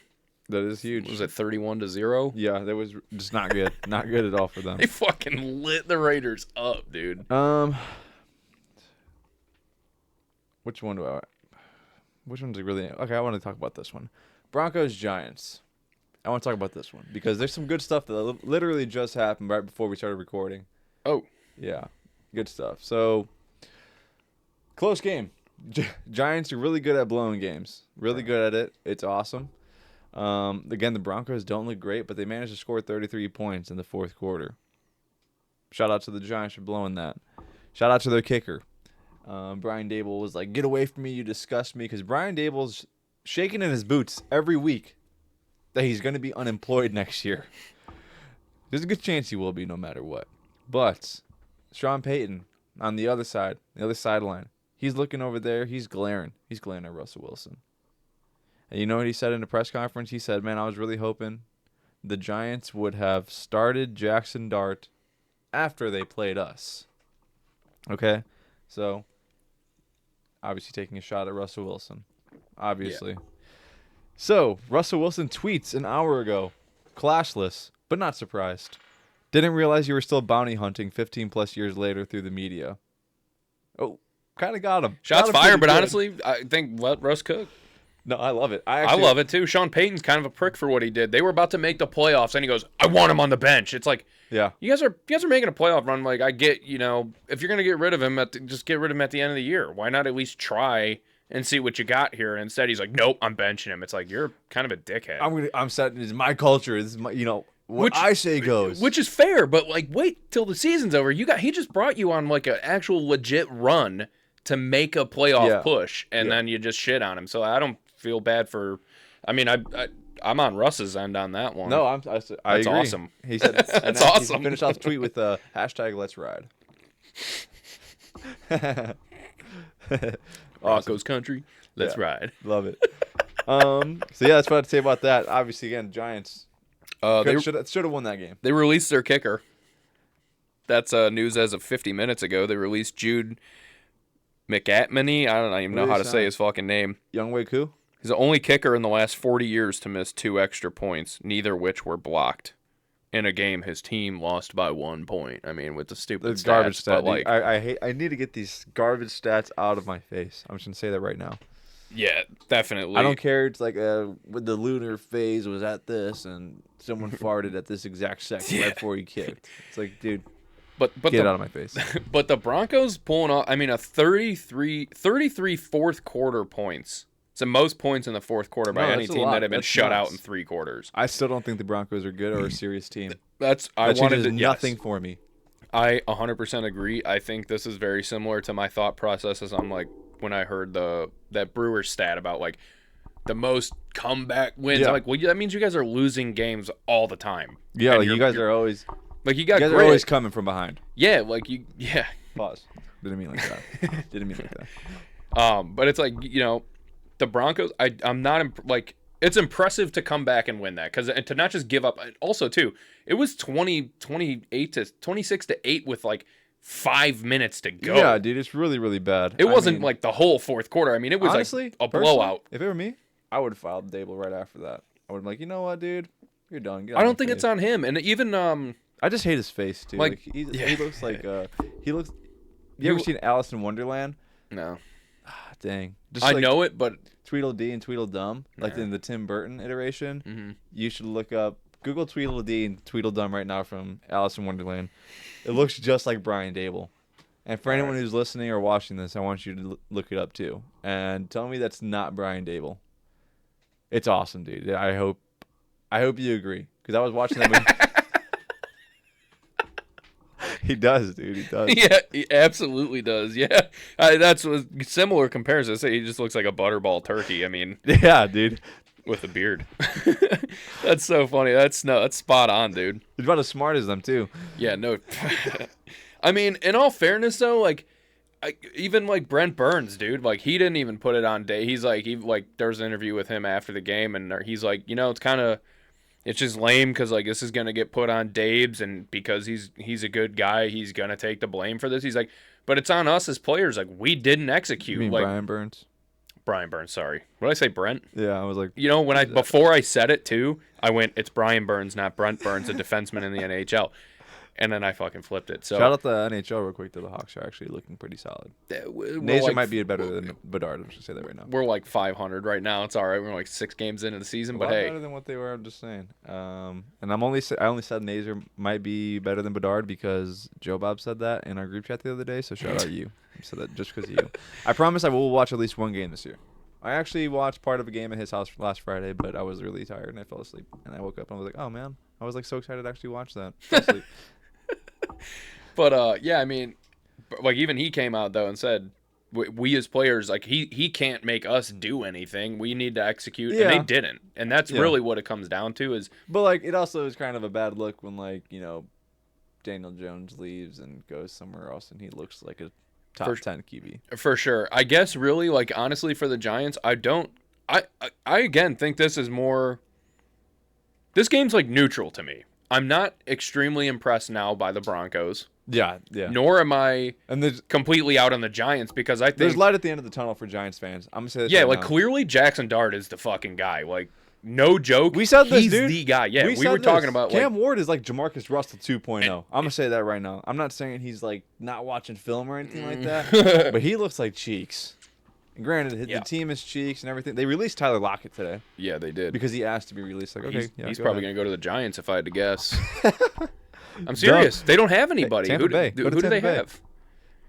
S1: That is huge.
S2: Was it 31-0?
S1: Yeah, that was just not good. Not good at all for them.
S2: They fucking lit the Raiders up, dude.
S1: Which one's really... Okay, I want to talk about this one. Broncos-Giants. I want to talk about this one because there's some good stuff that literally just happened right before we started recording.
S2: Oh.
S1: Yeah, good stuff. So, close game. Giants are really good at blowing games. Really good at it. It's awesome. Again, the Broncos don't look great, but they managed to score 33 points in the fourth quarter. Shout out to the Giants for blowing that. Shout out to their kicker. Brian Dable was like, get away from me, you disgust me, because Brian Dable's shaking in his boots every week that he's going to be unemployed next year. There's a good chance he will be no matter what. But Sean Payton on the other side, the other sideline, he's looking over there, he's glaring. He's glaring at Russell Wilson. And you know what he said in the press conference? He said, man, I was really hoping the Giants would have started Jackson Dart after they played us. Okay? So, obviously taking a shot at Russell Wilson. Obviously. Yeah. So, Russell Wilson tweets an hour ago, clashless, but not surprised. Didn't realize you were still bounty hunting 15 plus years later through the media. Oh, kind of got him.
S2: Shots fired, but honestly, I think let Russ cook.
S1: No, I love it.
S2: I love it too. Sean Payton's kind of a prick for what he did. They were about to make the playoffs, and he goes, "I want him on the bench." It's like,
S1: yeah,
S2: you guys are making a playoff run. Like, I get, if you're gonna get rid of him, just get rid of him at the end of the year. Why not at least try and see what you got here? And instead, he's like, "Nope, I'm benching him." It's like you're kind of a dickhead.
S1: I'm setting. This is my culture. This is my, what I say goes.
S2: Which is fair, but like, wait till the season's over. He just brought you on like an actual legit run to make a playoff push, and then you just shit on him. So I don't feel bad for. I mean, I'm on Russ's end on that one.
S1: No,
S2: That's
S1: agree.
S2: awesome.
S1: He said
S2: that's awesome.
S1: He finished off the tweet with hashtag Let's Ride.
S2: Broncos country, let's ride.
S1: Love it. So yeah, that's what I'd say about that. Obviously, again, Giants. They should have won that game.
S2: They released their kicker. That's news as of 50 minutes ago. They released Jude McAtmany. I don't even know how to say his fucking name.
S1: Younghoe Koo?
S2: He's the only kicker in the last 40 years to miss 2 extra points, neither which were blocked. In a game, his team lost by 1 point. I mean, with the stupid stats,
S1: garbage stat.
S2: But like,
S1: I need to get these garbage stats out of my face. I'm just gonna say that right now.
S2: Yeah, definitely.
S1: I don't care. It's like with the lunar phase was at this, and someone farted at this exact second right before he kicked. It's like, dude.
S2: But
S1: get out of my face.
S2: But the Broncos pulling off, I mean, a 33 fourth quarter points It's the most points in the fourth quarter by
S1: No,
S2: any
S1: that's a
S2: team
S1: lot.
S2: that have been
S1: That's
S2: shut out
S1: nuts.
S2: in 3 quarters.
S1: I still don't think the Broncos are good or a serious team.
S2: I
S1: That
S2: wanted
S1: changes
S2: to
S1: nothing
S2: yes.
S1: for me.
S2: I 100% agree. I think this is very similar to my thought process as I'm like when I heard that Brewers stat about like the most comeback wins.
S1: Yeah.
S2: I'm like, well, that means you guys are losing games all the time.
S1: Yeah,
S2: And
S1: like you guys are always
S2: like you got
S1: are
S2: grit.
S1: always coming from behind.
S2: Yeah, like yeah.
S1: Pause. Didn't mean like that. Didn't mean like that.
S2: But it's like the Broncos. I'm not like it's impressive to come back and win that because to not just give up. Also, too, it was 28 to 26 to 8 with like 5 minutes to go.
S1: Yeah, dude, it's really, really bad.
S2: It wasn't like the whole fourth quarter. I mean, it was
S1: honestly,
S2: like a
S1: personally,
S2: blowout.
S1: If it were me, I would have filed Dable right after that. I would have been like, you know what, dude, you're done. Get
S2: I
S1: out
S2: don't
S1: my
S2: think it's
S1: face.
S2: on him. And even
S1: I just hate his face too.
S2: like,
S1: He
S2: yeah.
S1: looks like he looks. You ever seen Alice in Wonderland?
S2: no,
S1: Ah, dang. Just
S2: I
S1: like
S2: know it, but
S1: Tweedledee and Tweedledum, like
S2: Nah.
S1: in the Tim Burton iteration.
S2: mm-hmm.
S1: You should look up Google Tweedledee and Tweedledum right now from Alice in Wonderland. It looks just like Brian Dable. And for anyone who's listening or watching this, I want you to look it up too and tell me that's not Brian Dable. It's awesome, dude. I hope you agree because I was watching that movie. He does, dude. He does.
S2: Yeah, he absolutely does. Yeah, that's a similar comparison. I say he just looks like a butterball turkey. I mean,
S1: Yeah, dude.
S2: with a beard. That's so funny. That's spot on, dude.
S1: He's about as smart as them too.
S2: Yeah, no. I mean, in all fairness, though, like, even like Brent Burns, dude, like he didn't even put it on day. He's like, there was an interview with him after the game, and he's like, it's just lame because like this is gonna get put on Dave's, and because he's a good guy, he's gonna take the blame for this. He's like, but it's on us as players. Like we didn't execute.
S1: You mean
S2: like
S1: Brian Burns?
S2: Brian Burns. Sorry, what did I say, Brent?
S1: Yeah, I was like,
S2: When before I said it too, I went, it's Brian Burns, not Brent Burns, a defenseman in the NHL. And then I fucking flipped it. So
S1: shout out the NHL real quick. The Hawks are actually looking pretty solid. Nazer might be better than Bedard. I'm just gonna say that right now.
S2: We're like 500 right now. It's all right. We're like 6 games into the season,
S1: A
S2: but
S1: lot
S2: hey,
S1: better than what they were. I'm just saying. And I only said Nazer might be better than Bedard because Joe Bob said that in our group chat the other day. So shout out you. I said that just because of you. I promise I will watch at least one game this year. I actually watched part of a game at his house last Friday, but I was really tired and I fell asleep. And I woke up and I was like, oh man, I was like so excited to actually watch that. Fell asleep.
S2: but yeah, I mean, like even he came out though and said, we as players, like he can't make us do anything. We need to execute, and they didn't. And that's really what it comes down to is.
S1: But like, it also is kind of a bad look when like Daniel Jones leaves and goes somewhere else, and he looks like a top 10 QB.
S2: For sure. I guess really, like, honestly, for the Giants, I again think this is more. This game's like neutral to me. I'm not extremely impressed now by the Broncos.
S1: Yeah.
S2: Nor am I
S1: And there's
S2: completely out on the Giants because I think
S1: there's light at the end of the tunnel for Giants fans. I'm gonna say that.
S2: yeah,
S1: right
S2: like
S1: now.
S2: clearly Jackson Dart is the fucking guy. Like, no joke.
S1: We said this,
S2: he's
S1: dude.
S2: the guy. Yeah, we
S1: said
S2: were
S1: this.
S2: talking about
S1: Cam
S2: like
S1: Ward is like Jamarcus Russell 2.0. I'm gonna say that right now. I'm not saying he's like not watching film or anything like that, but he looks like Cheeks. And granted, the team is Cheeks and everything. They released Tyler Lockett today
S2: yeah, they did.
S1: because he asked to be released. Like, okay,
S2: he's
S1: go
S2: probably
S1: ahead.
S2: gonna go to the Giants if I had to guess. I'm serious. They don't have anybody.
S1: Tampa
S2: Who
S1: Bay.
S2: do
S1: Go to
S2: they
S1: Tampa Bay.
S2: have?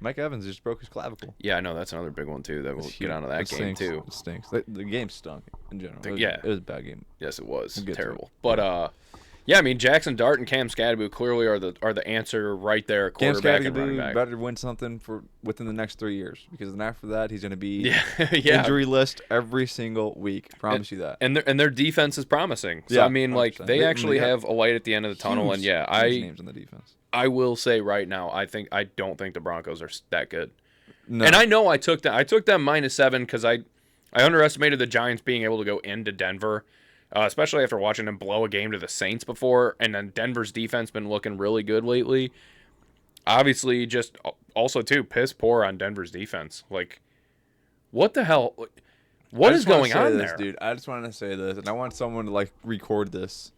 S1: Mike Evans just broke his clavicle.
S2: Yeah, I know that's another big one too. That we'll get onto that
S1: It
S2: game
S1: stinks.
S2: too.
S1: It stinks. The game stunk in general. It was a bad game.
S2: Yes, it was
S1: We'll get to
S2: terrible.
S1: it.
S2: But yeah, I mean Jackson Dart and Cam Scadaboo clearly are the answer right there, at
S1: Cam
S2: quarterback and running
S1: Scadaboo
S2: back.
S1: better win something for within the next 3 years because then after that he's going to be
S2: yeah.
S1: injury list every single week. Promise you that.
S2: And their defense is promising. So
S1: Yeah,
S2: I mean, like
S1: 100%.
S2: they
S1: They
S2: actually
S1: got
S2: have a light at the end of the tunnel. And yeah,
S1: huge names on the defense.
S2: I will say right now, I don't think the Broncos are that good.
S1: No.
S2: And I know I took them -7 because I underestimated the Giants being able to go into Denver, especially after watching them blow a game to the Saints before, and then Denver's defense been looking really good lately. Obviously, just also too piss poor on Denver's defense. Like, what the hell? What is going on there,
S1: dude? I just want to say this, and I want someone to like record this.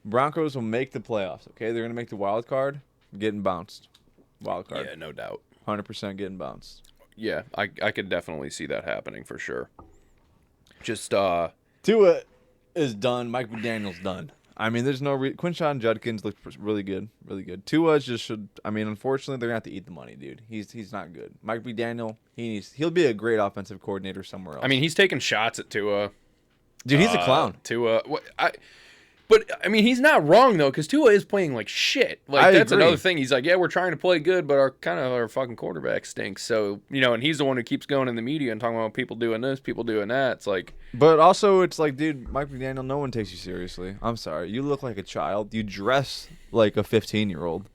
S1: Broncos will make the playoffs. Okay, they're gonna make the wild card, getting bounced. Wild card,
S2: Yeah, no doubt.
S1: 100% getting bounced.
S2: Yeah, I could definitely see that happening for sure. Just
S1: Tua is done. Mike McDaniel's done. I mean, there's no Quinshon Judkins looked really good, really good. Tua just should. I mean, unfortunately, they're gonna have to eat the money, dude. He's not good. Mike McDaniel, he'll be a great offensive coordinator somewhere else.
S2: I mean, he's taking shots at Tua.
S1: Dude, he's a clown.
S2: Tua, but I mean, he's not wrong though, because Tua is playing like shit. Like that's
S1: agree.
S2: another thing. He's like, yeah, we're trying to play good, but our fucking quarterback stinks. So and he's the one who keeps going in the media and talking about people doing this, people doing that. It's like,
S1: but also it's like, dude, Mike McDaniel, no one takes you seriously. I'm sorry, you look like a child. You dress like a 15-year-old,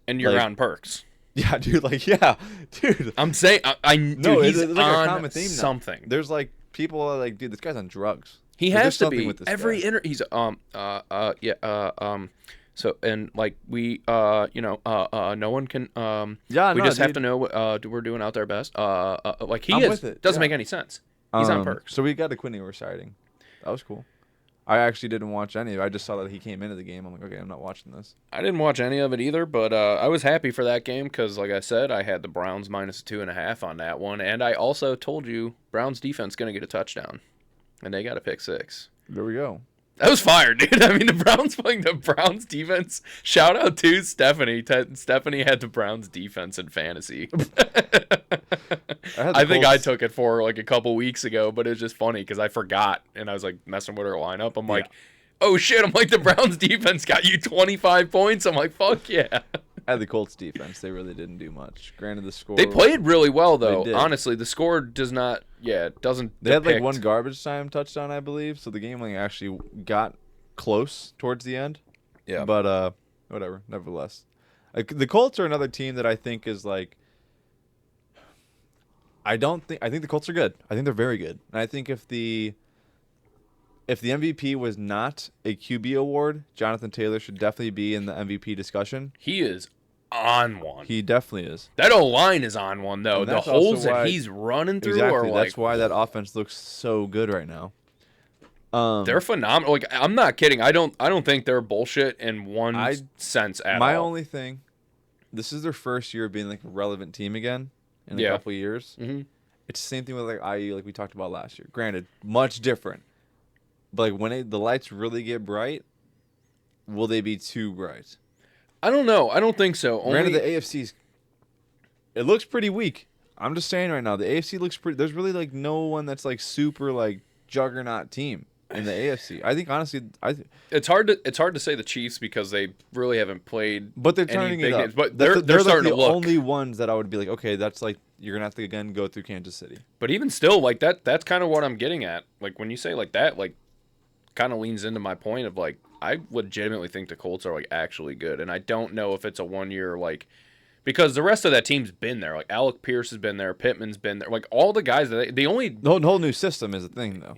S2: and you're on perks.
S1: Yeah, dude. Like, yeah, dude.
S2: I'm saying, dude, he's
S1: it's like
S2: on
S1: a common theme
S2: something.
S1: Now. There's like people are like, dude, this guy's on drugs.
S2: He
S1: like,
S2: has to be.
S1: With this
S2: Every
S1: guy.
S2: he's So and like we no one can we just have to know what we're doing out there best. Like he doesn't make any sense. He's on perks.
S1: So we got a Quinn sighting. That was cool. I actually didn't watch any of it. I just saw that he came into the game. I'm like, okay, I'm not watching this.
S2: I didn't watch any of it either, but I was happy for that game because, like I said, I had the Browns minus 2.5 on that one, and I also told you Browns defense going to get a touchdown, and they got a pick 6.
S1: There we go.
S2: That was fire, dude. I mean, the Browns playing the Browns defense. Shout out to Stephanie. Stephanie had the Browns defense in fantasy. I think I took it for like a couple weeks ago, but it was just funny because I forgot and I was like messing with her lineup. I'm like, oh shit! I'm like, the Browns defense got you 25 points. I'm like, fuck yeah.
S1: I had the Colts defense. They really didn't do much. Granted, the score.
S2: They played really well though. Honestly, the score does not. Yeah, it doesn't.
S1: They had like one garbage time touchdown, I believe. So the game like actually got close towards the end.
S2: Yeah.
S1: But whatever. Nevertheless, like, the Colts are another team that I think is like. I think the Colts are good. I think they're very good. And I think if the MVP was not a QB award, Jonathan Taylor should definitely be in the MVP discussion.
S2: He is on one.
S1: He definitely is.
S2: That O-line is on one, though. The holes that he's running through are like...
S1: That's why that offense looks so good right now.
S2: They're phenomenal. Like, I'm not kidding. I don't think they're bullshit in one sense at all.
S1: My only thing, this is their first year of being like a relevant team again in a couple of years.
S2: Mm-hmm.
S1: It's the same thing with like IU, like we talked about last year. Granted, much different. But like when the lights really get bright, will they be too bright?
S2: I don't know. I don't think so.
S1: Granted, the AFC's it looks pretty weak. I'm just saying right now, the AFC looks pretty. There's really like no one that's like super like juggernaut team in the AFC. I think honestly,
S2: it's hard to say the Chiefs because they really haven't played.
S1: But they're turning it up.
S2: Names. But they're starting
S1: like
S2: to look.
S1: The only ones that I would be like, okay, that's like you're gonna have to again go through Kansas City.
S2: But even still, like that's kind of what I'm getting at. Like when you say like that, like kind of leans into my point of like I legitimately think the Colts are like actually good, and I don't know if it's a 1 year like. Because the rest of that team's been there. Like, Alec Pierce has been there. Pittman's been there. Like, all the guys, the
S1: whole new system is a thing, though.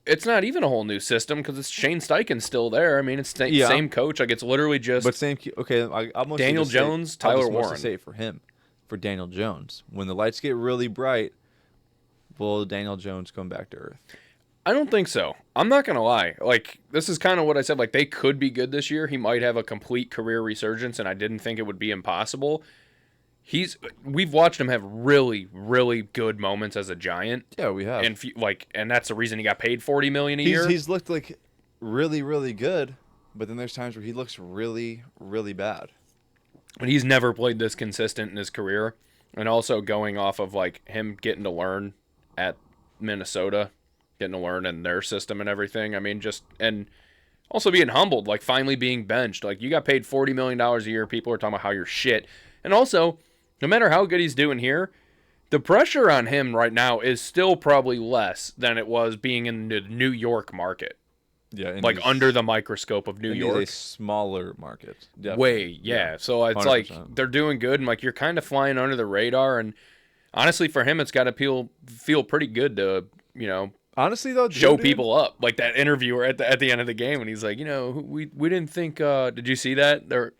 S2: It's not even a whole new system because it's Shane Steichen's still there. I mean, it's the same coach. Like, it's literally just...
S1: But same... Okay, I'll
S2: Daniel Jones, Tyler Warren.
S1: I'll say it for him. For Daniel Jones. When the lights get really bright, will Daniel Jones come back to earth?
S2: I don't think so. I'm not going to lie. Like, this is kind of what I said. Like, they could be good this year. He might have a complete career resurgence, and I didn't think it would be impossible. We've watched him have really, really good moments as a Giant.
S1: Yeah, we have.
S2: And that's the reason he got paid $40 million a year.
S1: He's looked like really, really good, but then there's times where he looks really, really bad.
S2: But he's never played this consistent in his career. And also going off of, like, him getting to learn at Minnesota, getting to learn in their system and everything. I mean, and also being humbled, like finally being benched. Like, you got paid $40 million a year. People are talking about how you're shit. And also, no matter how good he's doing here, the pressure on him right now is still probably less than it was being in the New York market.
S1: Yeah.
S2: Like under the microscope of New York.
S1: It's a smaller market. Definitely.
S2: Way, yeah. So it's 100%. Like they're doing good and like you're kind of flying under the radar. And honestly, for him, it's got to feel pretty good to,
S1: honestly, though,
S2: show people up. Like that interviewer at the end of the game, and he's like, we didn't think. Did you see that?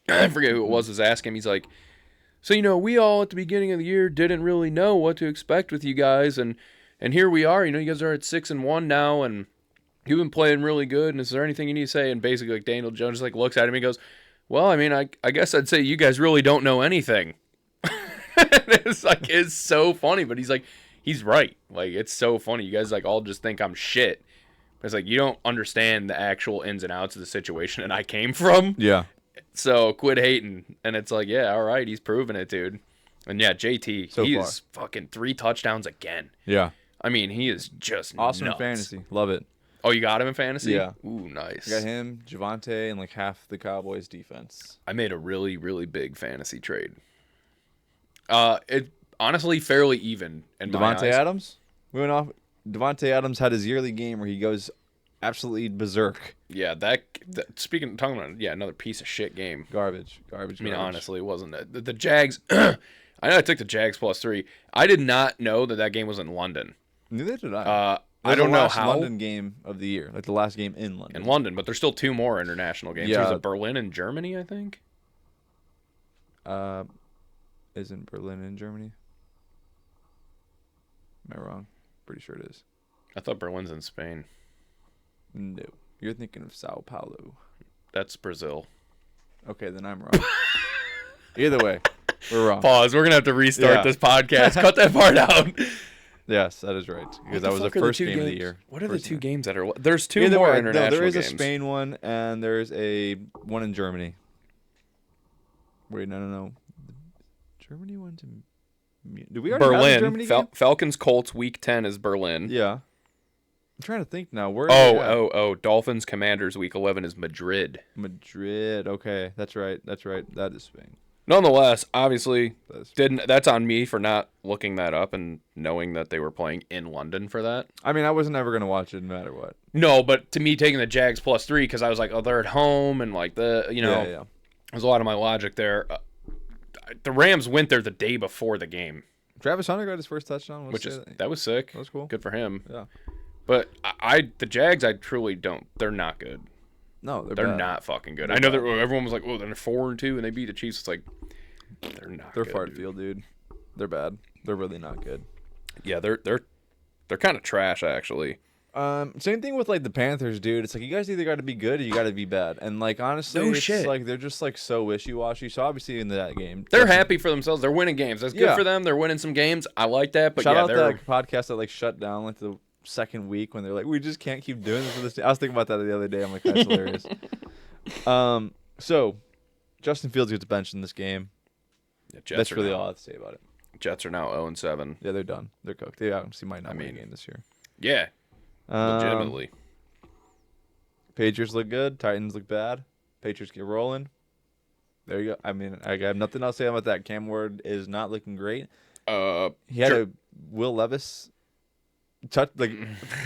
S2: I forget who it was asking him. He's like, so we all at the beginning of the year didn't really know what to expect with you guys, and here we are. You guys are at 6-1 now, and you've been playing really good. And is there anything you need to say? And basically, like Daniel Jones like looks at him and goes, well, I mean, I guess I'd say you guys really don't know anything. It's so funny, but he's like. He's right. Like, it's so funny. You guys, like, all just think I'm shit. It's like, you don't understand the actual ins and outs of the situation that I came from.
S1: Yeah.
S2: So quit hating. And it's like, yeah, all right, he's proven it, dude. And yeah, JT,
S1: So
S2: he
S1: far.
S2: is fucking 3 touchdowns again.
S1: Yeah.
S2: I mean, he is just
S1: Awesome
S2: nuts.
S1: in fantasy. Love it.
S2: Oh, you got him in fantasy?
S1: Yeah.
S2: Ooh, nice.
S1: I got him, Javante, and like half the Cowboys defense.
S2: I made a really, really big fantasy trade. It honestly fairly even in my
S1: Devontae
S2: eyes.
S1: Adams? We went off. Devontae Adams had his yearly game where he goes absolutely berserk.
S2: Yeah, talking about, another piece of shit game.
S1: Garbage.
S2: I mean, honestly, it wasn't it. The Jags, I know I took the Jags +3. I did not know that game was in London.
S1: Neither did I.
S2: I don't know how.
S1: London game of the year, like the last game in London.
S2: In London, but there's still 2 more international games.
S1: Yeah.
S2: There's a Berlin and Germany, I think.
S1: Isn't Berlin in Germany? Am I wrong? Pretty sure it is.
S2: I thought Berlin's in Spain.
S1: No, you're thinking of Sao Paulo.
S2: That's Brazil.
S1: Okay, then I'm wrong. Either way, we're wrong.
S2: Pause. We're gonna have to restart this podcast. Cut that part out.
S1: Yes, that is right. Because that was the first game of the year.
S2: What are the 2 games that are? There's 2
S1: Either
S2: more
S1: way,
S2: international
S1: there is
S2: games.
S1: a Spain one and there's a one in Germany. Wait, no. Germany one's in. Do we already have the Germany
S2: Berlin.
S1: game?
S2: Falcons Colts week 10 is Berlin.
S1: Yeah. I'm trying to think now. Where?
S2: Dolphins Commanders week 11 is Madrid.
S1: Madrid. Okay, that's right. That is Spain.
S2: Nonetheless, obviously, that's on me for not looking that up and knowing that they were playing in London for that.
S1: I mean, I wasn't ever gonna watch it no matter what.
S2: No, but to me, taking the Jags +3 because I was like, oh, they're at home and like
S1: Yeah.
S2: There's a lot of my logic there. The Rams went there the day before the game,
S1: Travis Hunter got his first touchdown.
S2: that was sick.
S1: That was cool.
S2: Good for him.
S1: Yeah.
S2: But the Jags, I truly don't. They're not good.
S1: No,
S2: They're
S1: bad.
S2: not fucking good.
S1: They're
S2: I know that
S1: bad.
S2: everyone was like, "Oh, they're 4-2 and they beat the Chiefs." It's like they're not.
S1: They're
S2: good,
S1: fart
S2: dude.
S1: field, dude. They're bad. They're really not good.
S2: Yeah, they're kind of trash actually.
S1: Same thing with like the Panthers, dude. It's like you guys either got to be good or you got to be bad, and like honestly,
S2: No
S1: it's
S2: shit.
S1: like they're just like so wishy-washy. So obviously in that game,
S2: They're happy for themselves. They're winning games. That's good
S1: Yeah.
S2: for them. They're winning some games. I like that. But
S1: Shout
S2: yeah,
S1: out
S2: they're
S1: that podcast that like shut down like the second week when they're like, we just can't keep doing this with this team. I was thinking about that the other day. I'm like, that's hilarious. So Justin Fields gets benched in this game. That's really all I have to say about it.
S2: Jets are now 0-7.
S1: Yeah, they're done. They're cooked. They obviously might not win a game this year.
S2: Yeah, legitimately.
S1: Patriots look good. Titans look bad. Patriots get rolling. There you go. I mean, I have nothing else to say about that. Cam Ward is not looking great. He had a Will Levis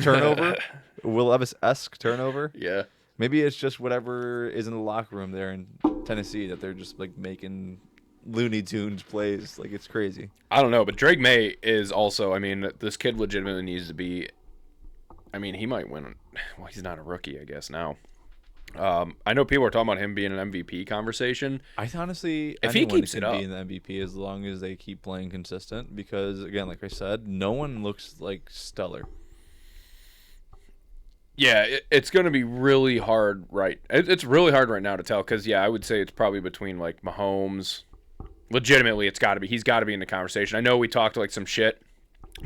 S1: turnover. Will Levis-esque turnover.
S2: Yeah.
S1: Maybe it's just whatever is in the locker room there in Tennessee that they're just like making Looney Tunes plays. Like it's crazy.
S2: I don't know, but Drake May is also. I mean, this kid legitimately needs to be. I mean, he might win. Well, he's not a rookie, I guess now. I know people are talking about him being an MVP conversation.
S1: I honestly,
S2: if he keeps it up,
S1: be in the MVP as long as they keep playing consistent. Because again, like I said, no one looks like stellar.
S2: Yeah, it's going to be really hard, right? It's really hard right now to tell because, yeah, I would say it's probably between, like, Mahomes. Legitimately, it's got to be. He's got to be in the conversation. I know we talked, like, some shit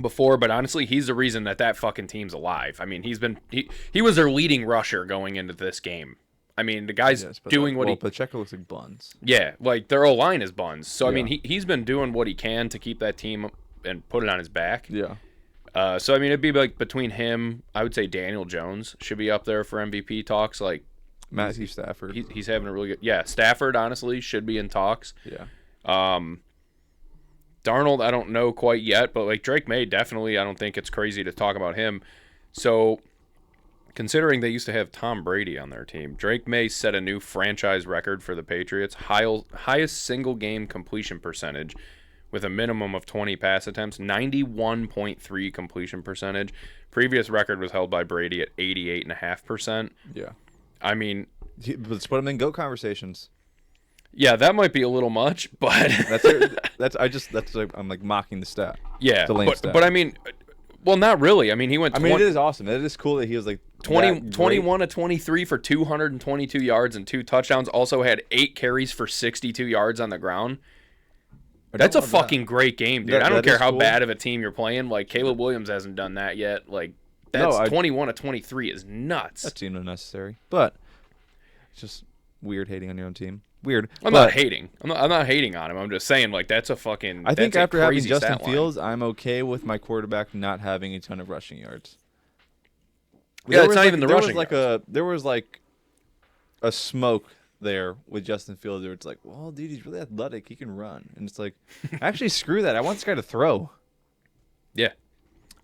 S2: before, but honestly, he's the reason that fucking team's alive. I mean, he was their leading rusher going into this game. I mean, the guy's doing what he...
S1: Pacheco looks like buns.
S2: Yeah, like, their O-line is buns. So, I mean, he's been doing what he can to keep that team and put it on his back.
S1: Yeah.
S2: So I mean, it'd be like between him. I would say Daniel Jones should be up there for MVP talks. Like
S1: Matthew Stafford,
S2: he's having a really good. Yeah, Stafford honestly should be in talks.
S1: Yeah.
S2: Darnold, I don't know quite yet, but like Drake May, definitely. I don't think it's crazy to talk about him. So, considering they used to have Tom Brady on their team, Drake May set a new franchise record for the Patriots, highest single game completion percentage. With a minimum of 20 pass attempts, 91.3 completion percentage. Previous record was held by Brady at 88.5%.
S1: Yeah.
S2: I mean...
S1: Let's put him in GOAT conversations.
S2: Yeah, that might be a little much, but...
S1: I'm like mocking the stat.
S2: Yeah,
S1: it's a lame stat.
S2: But I mean... Well, not really. I mean, he went...
S1: it is awesome. It is cool that he was like
S2: 21 to 23 for 222 yards and 2 touchdowns. Also had 8 carries for 62 yards on the ground. That's a fucking great game, dude. I don't care how bad of a team you're playing. Like, Caleb Williams hasn't done that yet. Like, That's 21 to 23 is nuts.
S1: That seemed unnecessary, but it's just weird hating on your own team. Weird.
S2: I'm not hating. I'm not hating on him. I'm just saying, like, that's a fucking.
S1: I think after having Justin
S2: stat line.
S1: Fields, I'm okay with my quarterback not having a ton of rushing yards.
S2: Yeah, it's not even the rushing
S1: yards. There was like a smoke there with Justin Fields where it's like, well, dude, he's really athletic. He can run. And it's like, actually, screw that. I want this guy to throw.
S2: Yeah.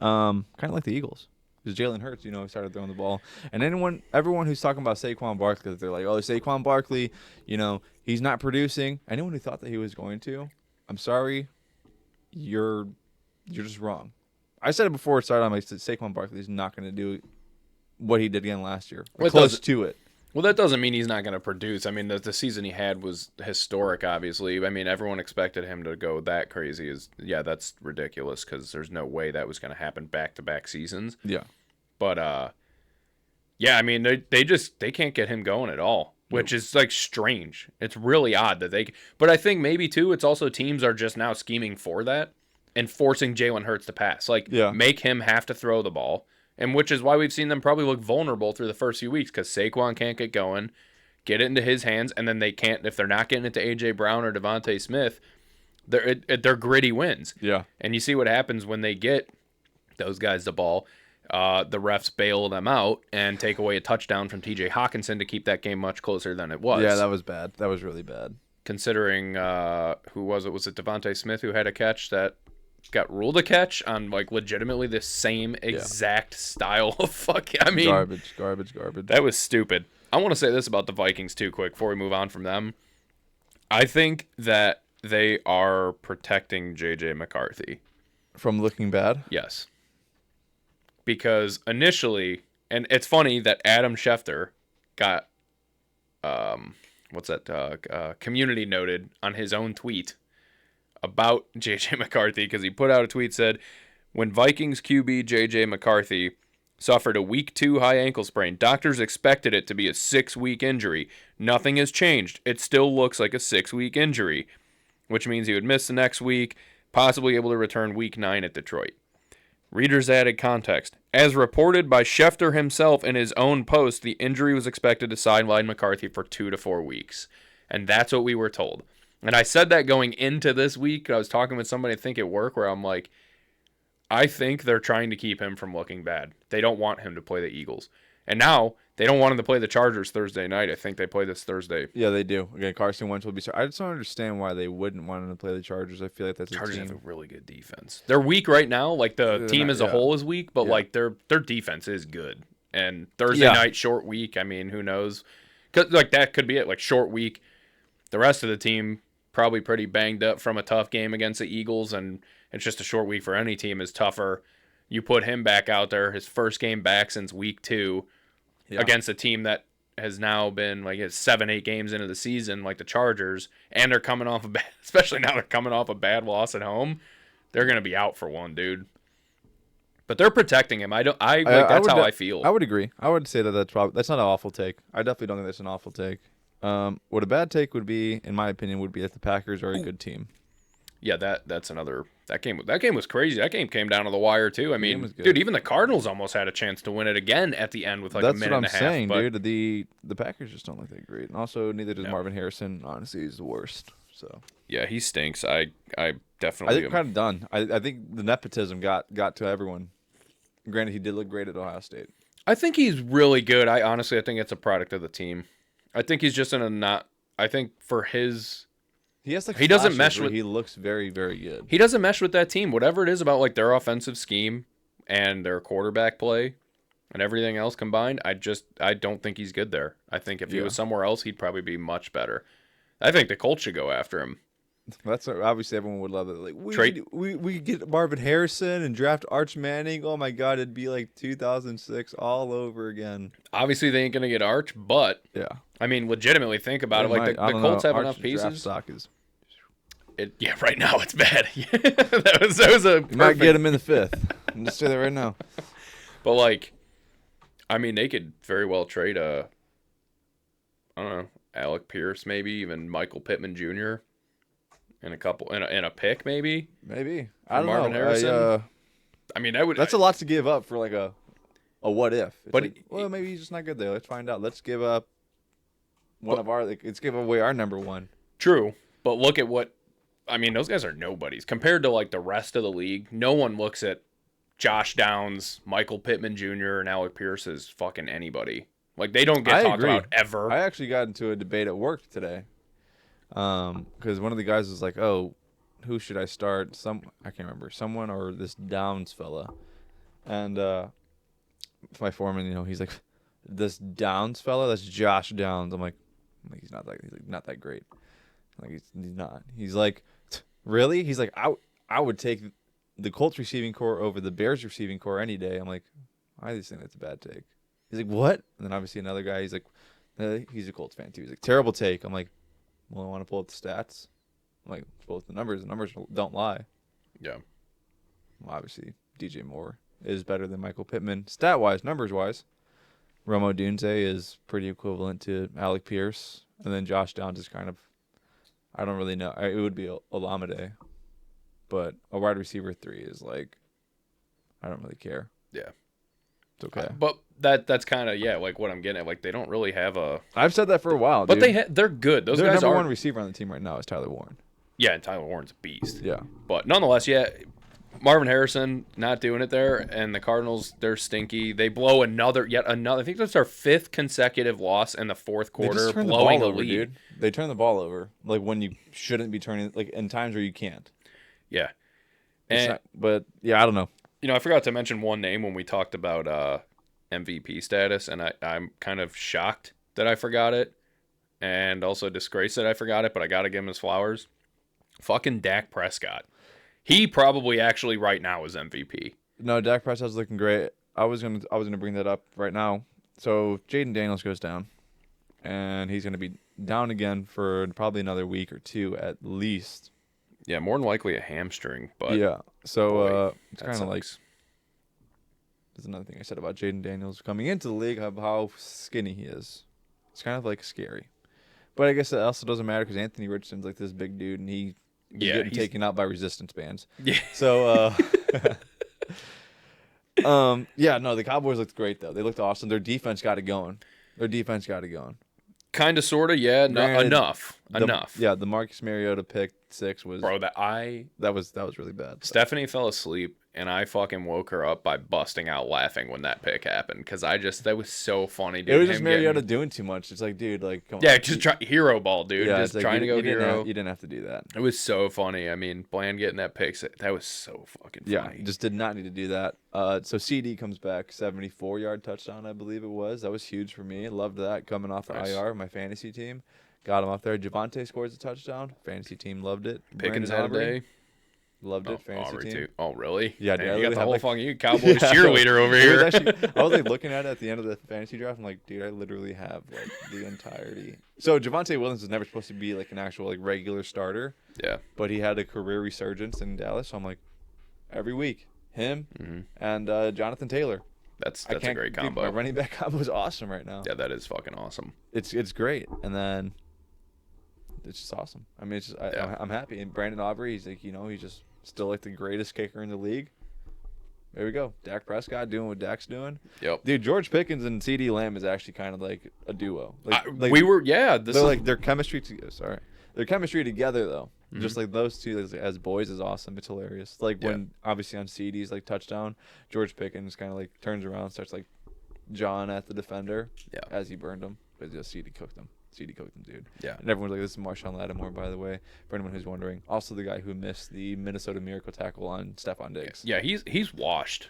S1: Kind of like the Eagles. Because Jalen Hurts, he started throwing the ball. And everyone who's talking about Saquon Barkley, they're like, oh, Saquon Barkley, he's not producing. Anyone who thought that he was going to, I'm sorry, you're just wrong. I said it before it started. I said Saquon Barkley is not going to do what he did again last year. Close to it.
S2: Well, that doesn't mean he's not going to produce. I mean, the season he had was historic, obviously. I mean, everyone expected him to go that crazy. That's ridiculous because there's no way that was going to happen back-to-back seasons.
S1: Yeah.
S2: But, I mean, they can't get him going at all, which is, like, strange. It's really odd that but I think maybe, too, it's also teams are just now scheming for that and forcing Jalen Hurts to pass. Like, make him have to throw the ball. And which is why we've seen them probably look vulnerable through the first few weeks because Saquon can't get going, get it into his hands, and then they can't, if they're not getting it to A.J. Brown or Devontae Smith, they're gritty wins.
S1: Yeah.
S2: And you see what happens when they get those guys the ball. The refs bail them out and take away a touchdown from T.J. Hawkinson to keep that game much closer than it was.
S1: Yeah, that was bad. That was really bad.
S2: Considering, who was it? Was it Devontae Smith who had a catch that got ruled a catch on like legitimately the same exact style of I mean,
S1: garbage.
S2: That was stupid. I want to say this about the Vikings too quick before we move on from them. I think that they are protecting J.J. McCarthy.
S1: From looking bad?
S2: Yes. Because initially, and it's funny that Adam Schefter got, community noted on his own tweet about J.J. McCarthy because he put out a tweet said, when Vikings QB J.J. McCarthy suffered a week 2 high ankle sprain, doctors expected it to be a 6-week injury. Nothing has changed. It still looks like a 6-week injury, which means he would miss the next week, possibly able to return week 9 at Detroit. Readers added context. As reported by Schefter himself in his own post, the injury was expected to sideline McCarthy for 2 to 4 weeks. And that's what we were told. And I said that going into this week. I was talking with somebody I think at work where I'm like, I think they're trying to keep him from looking bad. They don't want him to play the Eagles. And now they don't want him to play the Chargers Thursday night. I think they play this Thursday.
S1: Yeah, they do. Again, Carson Wentz will be. I just don't understand why they wouldn't want him to play the Chargers. I feel like that's
S2: Chargers
S1: a team.
S2: have a really good defense. They're weak right now. Like the team as a whole is weak, but like their defense is good. And Thursday night short week. I mean, who knows? 'Cause like that could be it. Like short week. The rest of the team probably pretty banged up from a tough game against the Eagles, and it's just a short week for any team is tougher. You put him back out there, his first game back since week 2 against a team that has now been like 7-8 games into the season, like the Chargers, and they're coming off especially now they're coming off a bad loss at home. They're gonna be out for one, dude. But they're protecting him. That's how I feel.
S1: I would agree. I would say that's not an awful take. I definitely don't think that's an awful take. What a bad take would be, in my opinion, would be that the Packers are a good team.
S2: Yeah, that's another. That game was crazy. That game came down to the wire too. I mean, dude, even the Cardinals almost had a chance to win it again at the end with like a minute and a half.
S1: That's what I'm saying, dude. The Packers just don't look that great, and also neither does Marvin Harrison. Honestly, he's the worst. So
S2: yeah, he stinks. I definitely.
S1: I think kind of done. I think the nepotism got to everyone. Granted, he did look great at Ohio State.
S2: I think he's really good. I think it's a product of the team. I think he's just in a not. I think for his.
S1: He has
S2: he doesn't mesh with.
S1: He looks very, very good.
S2: He doesn't mesh with that team. Whatever it is about like their offensive scheme and their quarterback play and everything else combined, I don't think he's good there. I think if he was somewhere else, he'd probably be much better. I think the Colts should go after him.
S1: That's obviously everyone would love it. Like we get Marvin Harrison and draft Arch Manning. Oh my God, it'd be like 2006 all over again.
S2: Obviously, they ain't gonna get Arch, but
S1: yeah,
S2: I mean, legitimately think about it. Like the Colts have enough pieces.
S1: Draft stock is.
S2: Right now it's bad. that was a.
S1: You might get him in the 5th. I'm just say that right now.
S2: But like, I mean, they could very well trade I don't know, Alec Pierce, maybe even Michael Pittman Jr. in a pick, maybe.
S1: Maybe I don't
S2: Marvin
S1: know.
S2: Harrison. I mean,
S1: That's a lot to give up for like a a what if. It's
S2: But
S1: like, well, maybe he's just not good there. Let's find out. Let's give up let's give away our number one.
S2: True, but look at what I mean. Those guys are nobodies compared to like the rest of the league. No one looks at Josh Downs, Michael Pittman Jr., and Alec Pierce as fucking anybody. Like they don't get talked about ever.
S1: I actually got into a debate at work today, because one of the guys was like, "Oh, who should I start? I can't remember, someone or this Downs fella," and my foreman, he's like, "This Downs fella, that's Josh Downs." I'm like he's not that great. Like he's not. He's like, really? He's like, I would take the Colts receiving core over the Bears receiving core any day. I'm like, I just think that's a bad take. He's like, what? And then obviously another guy, he's like, he's a Colts fan too. He's like, terrible take. I'm like, well, I want to pull up the stats. I'm like, both the numbers don't lie.
S2: Yeah.
S1: Well, obviously, DJ Moore is better than Michael Pittman, stat-wise, numbers-wise. Romo Dunze is pretty equivalent to Alec Pierce. And then Josh Downs is kind of, I don't really know. It would be Olamide. But a wide receiver 3 is like, I don't really care.
S2: Yeah.
S1: It's okay.
S2: But that's kind of, like what I'm getting at. Like, they don't really have a...
S1: I've said that for a while,
S2: but
S1: dude.
S2: they're good. Those
S1: Their
S2: guys
S1: number
S2: are...
S1: one receiver on the team right now is Tyler Warren.
S2: Yeah, and Tyler Warren's a beast.
S1: Yeah.
S2: But nonetheless, Marvin Harrison not doing it there, and the Cardinals, they're stinky. They blow yet another. I think that's our 5th consecutive loss in the fourth quarter,
S1: they just turn
S2: blowing
S1: the
S2: a
S1: ball over,
S2: lead.
S1: dude. They turn the ball over, like when you shouldn't be turning, like in times where you can't.
S2: Yeah.
S1: But yeah, I don't know.
S2: I forgot to mention one name when we talked about MVP status, and I'm kind of shocked that I forgot it, and also disgraced that I forgot it, but I got to give him his flowers. Fucking Dak Prescott. He probably actually right now is MVP.
S1: No, Dak Prescott's looking great. I was gonna bring that up right now. So Jaden Daniels goes down, and he's gonna be down again for probably another week or 2 at least.
S2: Yeah, more than likely a hamstring, but
S1: yeah. So
S2: boy,
S1: it's kind of like, there's another thing I said about Jaden Daniels coming into the league, of how skinny he is. It's kind of like scary. But I guess it also doesn't matter because Anthony Richardson's like this big dude, and he's getting taken out by resistance bands.
S2: Yeah.
S1: So, the Cowboys looked great though. They looked awesome. Their defense got it going.
S2: Kind of, sort of, yeah. Enough.
S1: Yeah, the Marcus Mariota pick 6 was...
S2: Bro,
S1: that was really bad.
S2: Stephanie fell asleep, and I fucking woke her up by busting out laughing when that pick happened, because that was so funny, dude.
S1: It was just Mariota doing too much. It's like, dude, like, come on.
S2: Yeah, just hero ball, dude.
S1: Yeah,
S2: just
S1: like,
S2: trying to go hero.
S1: You didn't have to do that.
S2: It was so funny. I mean, Bland getting that pick, that was so fucking funny.
S1: Yeah, just did not need to do that. So CD comes back, 74-yard touchdown, I believe it was. That was huge for me. Loved that coming off the IR, my fantasy team. Got him up there. Javonte scores a touchdown. Fantasy team loved it.
S2: Pickens had a day.
S1: Loved it. Fantasy team.
S2: Too. Oh, really?
S1: Yeah,
S2: man, you got the whole fucking Cowboys
S1: yeah,
S2: cheerleader over here.
S1: I was like looking at it at the end of the fantasy draft. I'm like, dude, I literally have like the entirety. So Javonte Williams was never supposed to be like an actual like regular starter.
S2: Yeah.
S1: But he had a career resurgence in Dallas. So I'm like, every week, him and Jonathan Taylor.
S2: That's a great combo.
S1: Dude, my running back combo is awesome right now.
S2: Yeah, that is fucking awesome.
S1: It's great. And then it's just awesome. I mean, it's just I'm happy. And Brandon Aubrey, he's like, he's just still like the greatest kicker in the league. There we go. Dak Prescott doing what Dak's doing.
S2: Yep.
S1: Dude, George Pickens and CeeDee Lamb is actually kind of like a duo. Their chemistry. Their chemistry together though. Mm-hmm. Just like those two as boys is awesome. It's hilarious. Like when obviously on CeeDee's like touchdown, George Pickens kind of like turns around, starts like John at the defender. Yeah. As he burned him, but just CeeDee cooked him. Dude. Yeah. And everyone's like, this is Marshawn Lattimore, by the way, for anyone who's wondering. Also the guy who missed the Minnesota Miracle tackle on Stephon Diggs.
S2: Yeah, he's washed.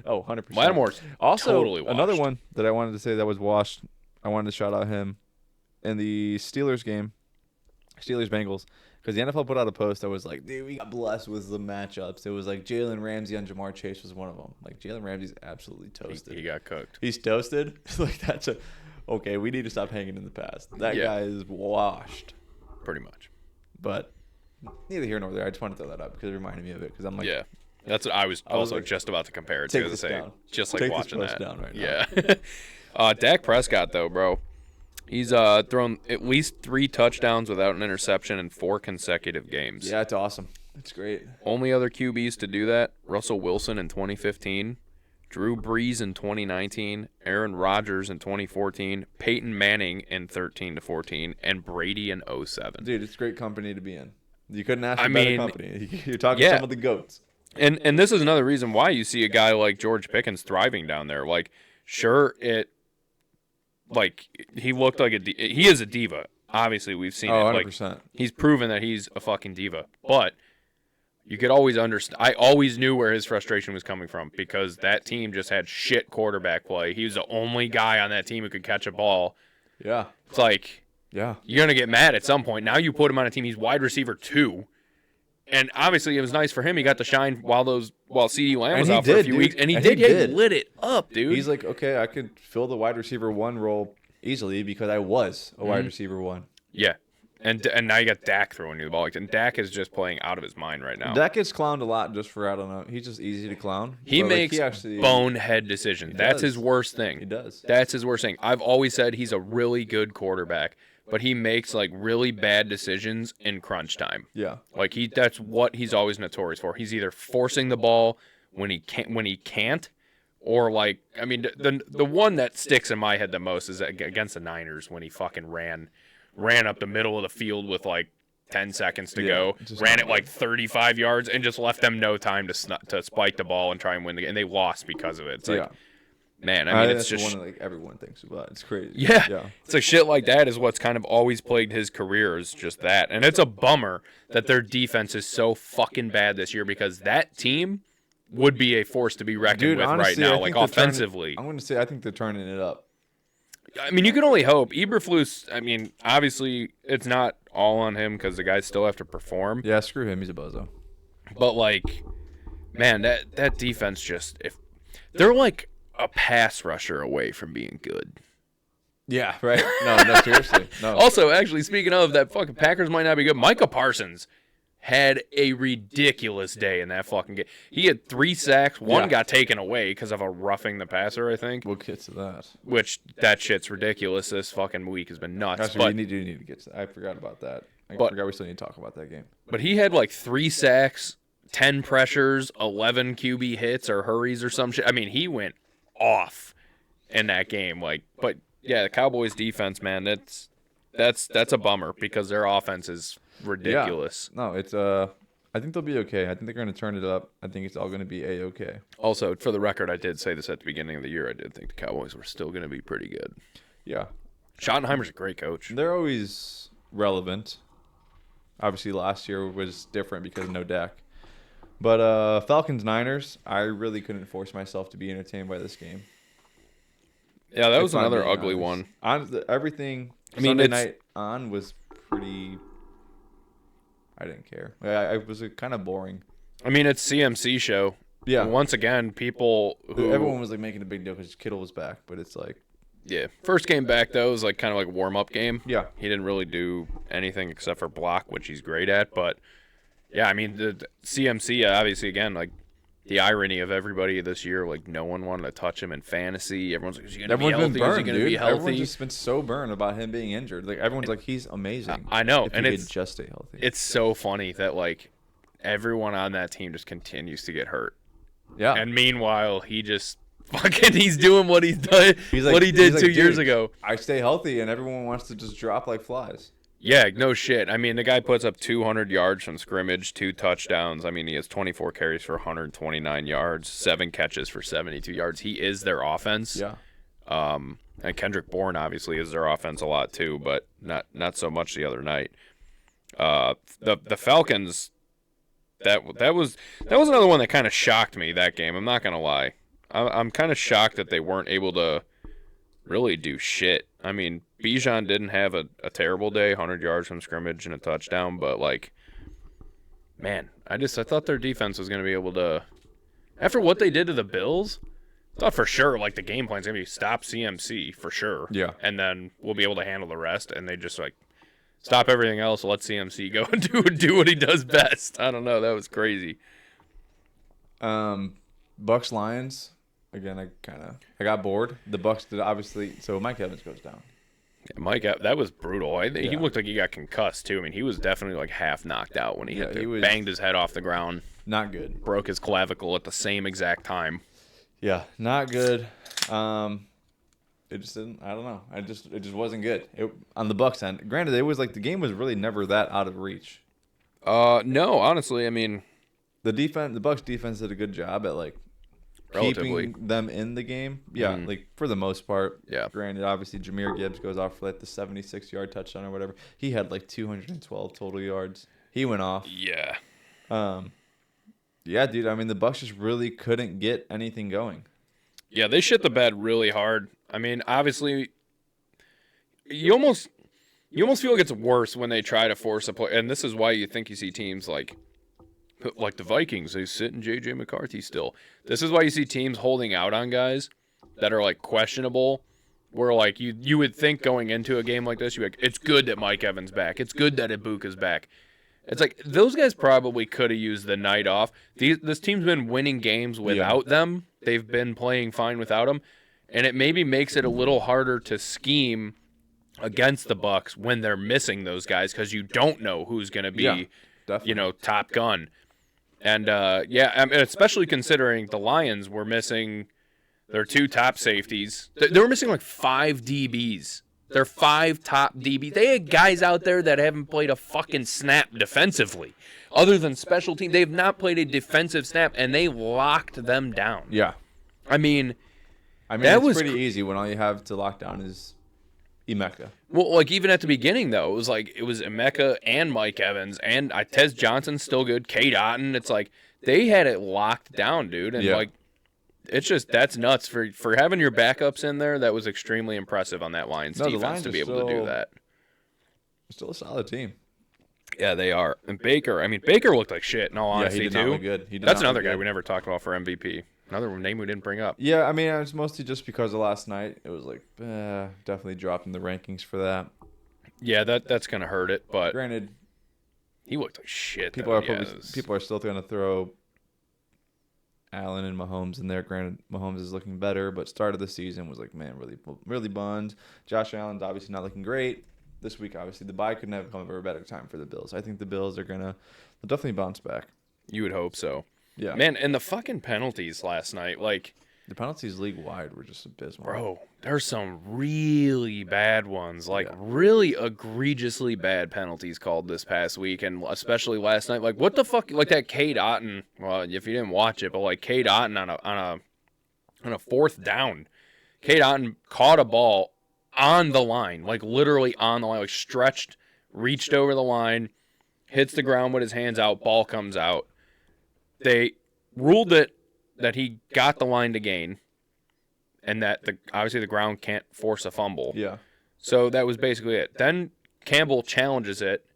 S1: Oh, 100%.
S2: Lattimore's also totally washed.
S1: Another one that I wanted to say that was washed, I wanted to shout out him in the Steelers game, Steelers-Bengals, because the NFL put out a post that was like, dude, we got blessed with the matchups. It was like Jalen Ramsey on Jamar Chase was one of them. Like, Jalen Ramsey's absolutely toasted.
S2: He got cooked.
S1: He's toasted? Like, that's a... Okay, we need to stop hanging in the past. That guy is washed.
S2: Pretty much.
S1: But neither here nor there. I just wanted to throw that up because it reminded me of it. Because I'm like,
S2: yeah, that's what I was also like, just about to compare it to. Just like watching that.
S1: Down right
S2: now. Yeah. Dak Prescott though, bro, he's thrown at least 3 touchdowns without an interception in 4 consecutive games.
S1: Yeah, it's awesome. It's great.
S2: Only other QBs to do that: Russell Wilson in 2015. Drew Brees in 2019, Aaron Rodgers in 2014, Peyton Manning in 13 to 14, and Brady in 07.
S1: Dude, it's great company to be in. You couldn't ask for
S2: I
S1: better
S2: mean,
S1: company. You're talking
S2: yeah.
S1: some of the GOATs.
S2: And this is another reason why you see a guy like George Pickens thriving down there. Like, sure, he looked like he is a diva. Obviously, we've seen it.
S1: 100%.
S2: Like, he's proven that he's a fucking diva. But you could always understand. I always knew where his frustration was coming from because that team just had shit quarterback play. He was the only guy on that team who could catch a ball.
S1: Yeah.
S2: It's like,
S1: yeah,
S2: you're going to get mad at some point. Now you put him on a team. He's wide receiver 2. And obviously it was nice for him. He got to shine while CeeDee Lamb was out for a few weeks. And he did. He lit it up, dude.
S1: He's like, okay, I could fill the wide receiver 1 role easily because I was a wide receiver 1.
S2: Yeah. And now you got Dak throwing you the ball. And Dak is just playing out of his mind right now.
S1: Dak gets clowned a lot just for, I don't know. He's just easy to clown.
S2: He makes bonehead decisions. That's his worst thing.
S1: He does.
S2: That's his worst thing. I've always said he's a really good quarterback, but he makes like really bad decisions in crunch time.
S1: Yeah.
S2: Like that's what he's always notorious for. He's either forcing the ball when he can't, or like, I mean, the one that sticks in my head the most is against the Niners when he fucking ran up the middle of the field with like 10 seconds to go, ran it like 35 yards, and just left them no time to spike the ball and try and win the game. And they lost because of it. It's like, man, I mean, it's just
S1: one that, like, everyone thinks about. It's crazy.
S2: Yeah. It's like shit like that is what's kind of always plagued his career, is just that. And it's a bummer that their defense is so fucking bad this year because that team would be a force to be reckoned with
S1: honestly,
S2: right now, like offensively.
S1: I'm going to say I think they're turning it up.
S2: I mean, you can only hope. Eberflus, I mean, obviously it's not all on him because the guys still have to perform.
S1: Yeah, screw him. He's a bozo.
S2: But, like, man, that defense just, if they're like a pass rusher away from being good.
S1: Yeah, right? No, seriously. No.
S2: Also, actually, speaking of, that fucking Packers might not be good. Micah Parsons had a ridiculous day in that fucking game. He had 3 sacks. One got taken away because of a roughing the passer, I think.
S1: We'll get to that.
S2: Which, that shit's ridiculous. This fucking week has been nuts.
S1: Actually, we need to get to that. I forgot about that. I forgot we still need to talk about that game.
S2: But he had like 3 sacks, 10 pressures, 11 QB hits or hurries or some shit. I mean, he went off in that game. Like, but yeah, the Cowboys defense, man, that's a bummer because their offense is ridiculous.
S1: Yeah. No, it's I think they'll be okay. I think they're going to turn it up. I think it's all going to be a-okay.
S2: Also, for the record, I did say this at the beginning of the year. I did think the Cowboys were still going to be pretty good.
S1: Yeah.
S2: Schottenheimer's a great coach.
S1: They're always relevant. Obviously, last year was different because of no Dak. But Falcons-Niners, I really couldn't force myself to be entertained by this game.
S2: Yeah, that was another ugly one.
S1: Everything Sunday night on was pretty... I didn't care. It was kind of boring.
S2: I mean, it's CMC show.
S1: Yeah.
S2: And once again,
S1: everyone was like making a big deal because Kittle was back, but it's like...
S2: Yeah. First game back, though, was like kind of like a warm-up game.
S1: Yeah.
S2: He didn't really do anything except for block, which he's great at. But, yeah, I mean, the CMC, obviously, again, like, the irony of everybody this year, like, no one wanted to touch him in fantasy. Everyone's like, is he going to be healthy? Is he going to be healthy?
S1: Everyone's just been so burned about him being injured. Like, everyone's like, he's amazing.
S2: I know.
S1: If he could just stay healthy.
S2: It's so funny that, like, everyone on that team just continues to get hurt.
S1: Yeah.
S2: And meanwhile, he just fucking, he's doing what he's done, what he did 2 years ago.
S1: I stay healthy, and everyone wants to just drop like flies.
S2: Yeah, no shit. I mean, the guy puts up 200 yards from scrimmage, 2 touchdowns. I mean, he has 24 carries for 129 yards, 7 catches for 72 yards. He is their offense.
S1: Yeah.
S2: And Kendrick Bourne obviously is their offense a lot too, but not so much the other night. The Falcons, that was another one that kind of shocked me, that game. I'm not gonna lie. I'm kind of shocked that they weren't able to really do shit. I mean, Bijan didn't have a terrible day, 100 yards from scrimmage and a touchdown, but, like, man, I thought their defense was going to be able to, after what they did to the Bills, I thought for sure, like, the game plan's going to be stop CMC for sure.
S1: Yeah.
S2: And then we'll be able to handle the rest, and they just, like, stop everything else, let CMC go and do what he does best. I don't know, that was crazy.
S1: Bucks-Lions. Again, I got bored. The Bucks did obviously. So Mike Evans goes down.
S2: Yeah, Mike, that was brutal. He looked like he got concussed too. I mean, he was definitely like half knocked out when he banged his head off the ground.
S1: Not good.
S2: Broke his clavicle at the same exact time.
S1: Yeah, not good. It just didn't. I don't know. It just wasn't good on the Bucks end. Granted, it was like the game was really never that out of reach.
S2: No, honestly, I mean,
S1: The Bucks defense did a good job at like
S2: relatively.
S1: keeping them in the game. Yeah, like for the most part.
S2: Yeah.
S1: Granted, obviously Jameer Gibbs goes off for like the 76-yard touchdown or whatever. He had like 212 total yards. He went off.
S2: Yeah.
S1: Yeah, dude. I mean, the Bucks just really couldn't get anything going.
S2: Yeah, they shit the bed really hard. I mean, obviously, you almost feel like it's worse when they try to force a play, and this is why you think you see teams like the Vikings. They sit in J.J. McCarthy still. This is why you see teams holding out on guys that are like questionable. Where like you would think going into a game like this, it's good that Mike Evans back. It's good that Ibuka's back. It's like those guys probably could have used the night off. This team's been winning games without them. They've been playing fine without them, and it maybe makes it a little harder to scheme against the Bucks when they're missing those guys because you don't know who's going to be, top gun. And I mean, especially considering the Lions were missing their 2 top safeties. They were missing like 5 DBs. They're 5 top DBs. They had guys out there that haven't played a fucking snap defensively. Other than special team, they've not played a defensive snap, and they locked them down.
S1: Yeah.
S2: I mean
S1: that was pretty easy when all you have to lock down is Emeka.
S2: Well, like even at the beginning, though, it was Emeka and Mike Evans, and Tez Johnson's still good. Kate Otten, it's like they had it locked down, dude. And like it's just that's nuts for having your backups in there. That was extremely impressive on that Lions defense to be able to do that.
S1: Still a solid team.
S2: Yeah, they are. And Baker looked like shit. In all honesty,
S1: he did not look good.
S2: That's another guy we never talked about for MVP. Another name we didn't bring up.
S1: Yeah, I mean, it was mostly just because of last night. It was like definitely dropping the rankings for that.
S2: Yeah, that's gonna hurt it. But
S1: granted,
S2: he looked like shit.
S1: People are still going to throw Allen and Mahomes in there. Granted, Mahomes is looking better, but start of the season was like, man, really bummed. Josh Allen's obviously not looking great. This week, obviously, the bye couldn't have come at a better time for the Bills. I think the Bills are they'll definitely bounce back.
S2: You would hope so.
S1: Yeah.
S2: Man, and the fucking penalties last night, like...
S1: The penalties league-wide were just abysmal.
S2: Bro, there's some really bad ones. Really egregiously bad penalties called this past week, and especially last night. Like, what the fuck? Like, that Kate Otten... Well, if you didn't watch it, but, like, Kate Otten on a 4th down. Kate Otten caught a ball on the line. Like, literally on the line. Like, stretched, reached over the line, hits the ground with his hands out, ball comes out. They ruled it that he got the line to gain, and that obviously the ground can't force a fumble.
S1: Yeah.
S2: So that was basically it. Then Campbell challenges it,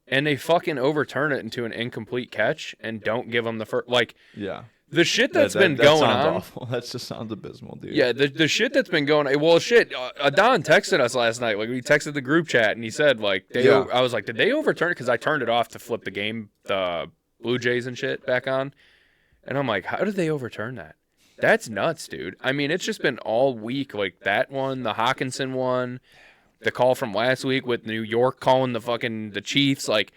S2: and they fucking overturn it into an incomplete catch and don't give him the first. Like,
S1: yeah.
S2: The shit that's been going
S1: sounds
S2: on.
S1: Awful. That just sounds abysmal, dude.
S2: Yeah, the shit that's been going on. Well, shit. Adon texted us last night. Like, we texted the group chat, and he said, like, I was like, did they overturn it? Because I turned it off to flip the game, the Blue Jays and shit back on. And I'm like, how did they overturn that? That's nuts, dude. I mean, it's just been all week. Like, that one, the Hawkinson one, the call from last week with New York calling the Chiefs. Like,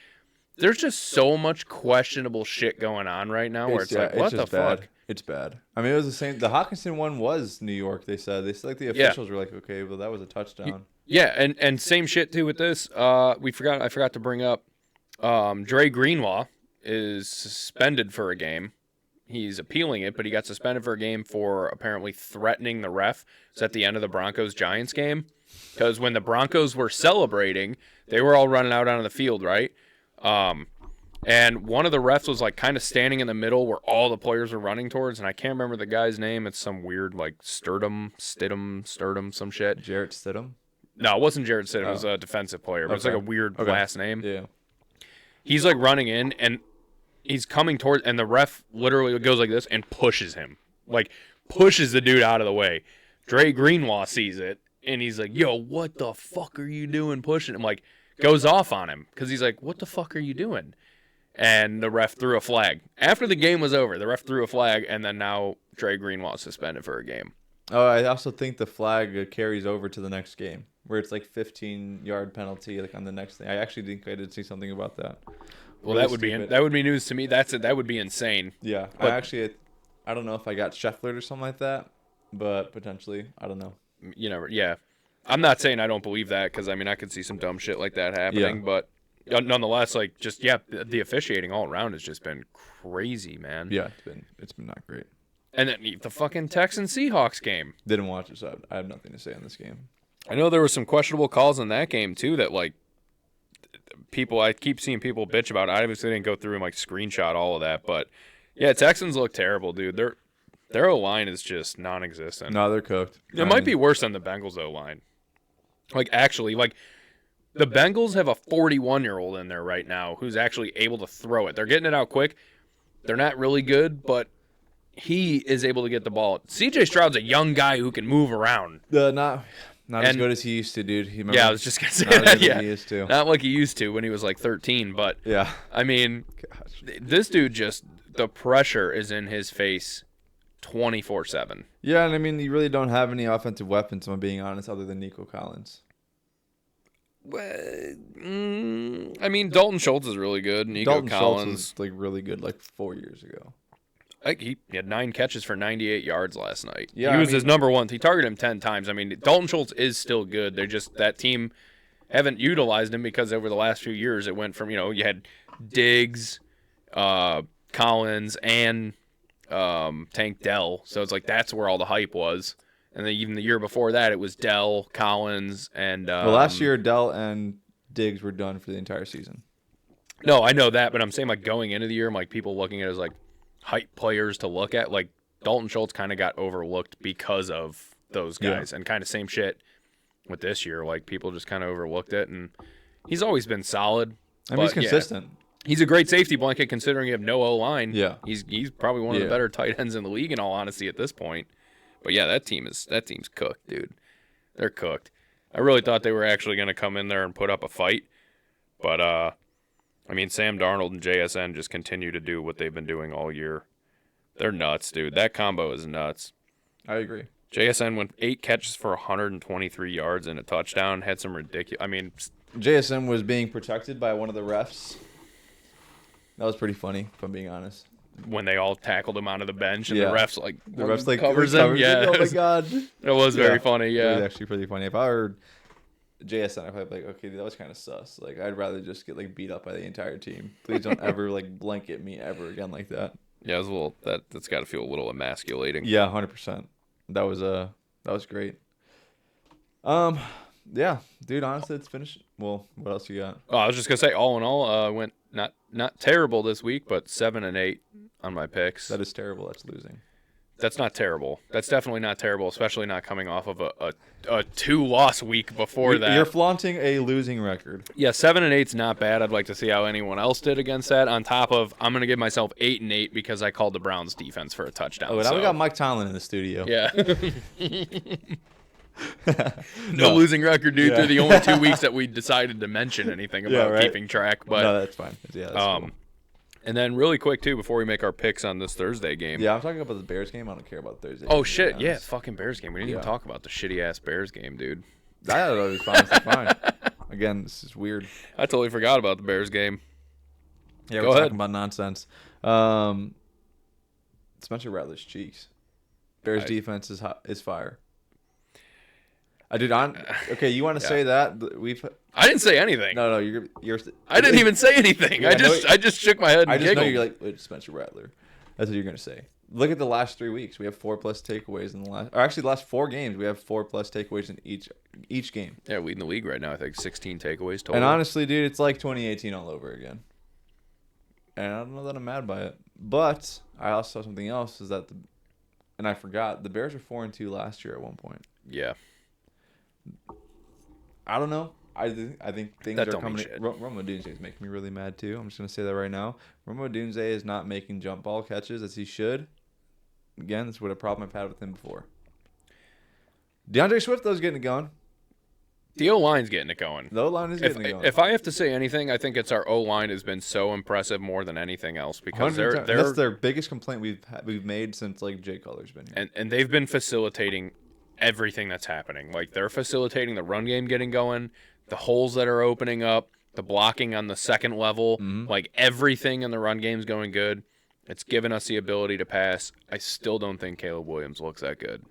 S2: there's just so much questionable shit going on right now where it's like, what the fuck?
S1: It's bad. I mean, it was the same. The Hawkinson one was New York, they said. They said, like, the officials were like, okay, well, that was a touchdown.
S2: Yeah, and same shit, too, with this. I forgot to bring up Dre Greenlaw is suspended for a game. He's appealing it, but he got suspended for a game for apparently threatening the ref. It's at the end of the Broncos-Giants game. Because when the Broncos were celebrating, they were all running out onto the field, right? And one of the refs was like kind of standing in the middle where all the players were running towards, and I can't remember the guy's name. It's some weird like Stidham, some shit.
S1: Jarrett Stidham?
S2: No, it wasn't Jarrett Stidham. It was a defensive player, but it's like a weird last name.
S1: Yeah.
S2: He's like running in, and he's coming towards, and the ref literally goes like this and pushes him. Like, pushes the dude out of the way. Dre Greenlaw sees it, and he's like, yo, what the fuck are you doing pushing him? Like, goes off on him, because he's like, what the fuck are you doing? And the ref threw a flag. After the game was over, the ref threw a flag, and then now Dre Greenlaw is suspended for a game.
S1: Oh, I also think the flag carries over to the next game, where it's like 15-yard penalty like on the next thing. I actually think I did see something about that.
S2: Well, that would be news to me. That would be insane.
S1: Yeah,
S2: but,
S1: I don't know if I got Scheffler or something like that, but potentially, I don't know.
S2: You know, yeah. I'm not saying I don't believe that because I mean I could see some dumb shit like that happening,
S1: Yeah.
S2: but nonetheless, like just the officiating all around has just been crazy, man.
S1: Yeah, it's been not great.
S2: And then the fucking Texans Seahawks game.
S1: Didn't watch it, so I have nothing to say on this game.
S2: I know there were some questionable calls in that game too that like I keep seeing people bitch about. I obviously didn't go through and like screenshot all of that, but yeah, Texans look terrible, dude. Their O-line is just non-existent.
S1: No, they're cooked.
S2: It might be worse than the Bengals O-line. Like actually, like the Bengals have a 41-year-old in there right now who's actually able to throw it. They're getting it out quick. They're not really good, but he is able to get the ball. C.J. Stroud's a young guy who can move around.
S1: Not as good as he used to, dude.
S2: Yeah, I was just gonna say
S1: not
S2: that.
S1: as good
S2: Yeah,
S1: as he used to.
S2: not like he used to when he was like 13. But
S1: Yeah.
S2: I mean,
S1: Gosh.
S2: this dude just the pressure is in his face 24/7.
S1: Yeah, and I mean, you really don't have any offensive weapons, if I'm being honest, other than Nico Collins.
S2: I mean, Dalton Schultz is really good. Nico
S1: Dalton
S2: Collins,
S1: Schultz was like really good like 4 years ago.
S2: like he had 9 catches for 98 yards last night.
S1: Yeah,
S2: he was
S1: I mean,
S2: his number one. He targeted him 10 times. I mean, Dalton Schultz is still good. They're just that team haven't utilized him because over the last few years it went from you had Diggs, Collins, and Tank Dell. So it's like that's where all the hype was. And then even the year before that, it was Dell, Collins, and
S1: well, last year Dell and Diggs were done for the entire season.
S2: No, I know that, but I'm saying like going into the year, like people looking at it as like hype players to look at. Like Dalton Schultz kind of got overlooked because of those guys, and kind of same shit with this year. Like people just kind of overlooked it, and he's always been solid.
S1: I mean, he's consistent.
S2: Yeah, he's a great safety blanket considering you have no O-line.
S1: Yeah,
S2: he's probably one of the better tight ends in the league in all honesty at this point. But yeah, that team's cooked, dude. They're cooked. I really thought they were actually going to come in there and put up a fight. But, I mean, Sam Darnold and JSN just continue to do what they've been doing all year. They're nuts, dude. That combo is nuts.
S1: I agree.
S2: JSN went 8 catches for 123 yards and a touchdown. Had some ridiculous... I mean...
S1: JSN was being protected by one of the refs. That was pretty funny, if I'm being honest.
S2: When they all tackled him onto the bench and the refs
S1: covers him. Yeah, oh my god,
S2: it was very funny. Yeah,
S1: it was actually pretty funny. If I were JSN, I'd be like, okay, that was kind of sus. Like, I'd rather just get like beat up by the entire team. Please don't ever like blanket me ever again like that.
S2: Yeah, it was a little that's got to feel a little emasculating.
S1: Yeah, 100%. That was great. Yeah, dude. Honestly, it's finished. Well, what else you got?
S2: Oh, I was just gonna say, all in all, went not terrible this week, but 7-8 on my picks.
S1: That is terrible. That's losing.
S2: That's not terrible. That's definitely not terrible, especially not coming off of a 2-loss week before that.
S1: You're flaunting a losing record.
S2: Yeah, 7-8's not bad. I'd like to see how anyone else did against that. On top of, I'm gonna give myself 8-8 because I called the Browns defense for a touchdown.
S1: Oh, now we got Mike Tomlin in the studio.
S2: Yeah. No losing record, dude. Through the only 2 weeks that we decided to mention anything about keeping track. But
S1: no, that's fine. Yeah, that's cool.
S2: And then really quick too, before we make our picks on this Thursday game.
S1: Yeah, I'm talking about the Bears game. I don't care about Thursday.
S2: Oh shit, yeah, fucking Bears game. We didn't even talk about the shitty ass Bears game, dude.
S1: That was fine. Again, this is weird.
S2: I totally forgot about the Bears game.
S1: Yeah, we're talking about nonsense. Spencer Rattler's cheeks. Bears defense is fire. Okay, you want to say that?
S2: I didn't say anything.
S1: No, you're.
S2: I didn't even say anything. I just shook my head and giggled.
S1: Know you're like, it's Spencer Rattler. That's what you're gonna say. Look at the last 3 weeks. We have 4+ takeaways in the last 4 games. We have 4+ takeaways in each game.
S2: Yeah, leading the league right now. I think 16 takeaways total.
S1: And honestly, dude, it's like 2018 all over again. And I don't know that I'm mad by it, but I also saw something else. And I forgot the Bears were 4-2 last year at one point.
S2: Yeah.
S1: I don't know. I think things are coming. Rome Odunze is making me really mad too. I'm just gonna say that right now. Rome Odunze is not making jump ball catches as he should. Again, that's what a problem I've had with him before. DeAndre Swift though is getting it going.
S2: The O-line's getting it going.
S1: The O-line is getting it going.
S2: If I have to say anything, I think it's our O-line has been so impressive more than anything else because
S1: that's their biggest complaint we've made since like Jay Cutler's been here.
S2: And they've been facilitating everything that's happening. Like they're facilitating the run game getting going, the holes that are opening up, the blocking on the second level, like everything in the run game's going good. It's given us the ability to pass. I still don't think Caleb Williams looks that good.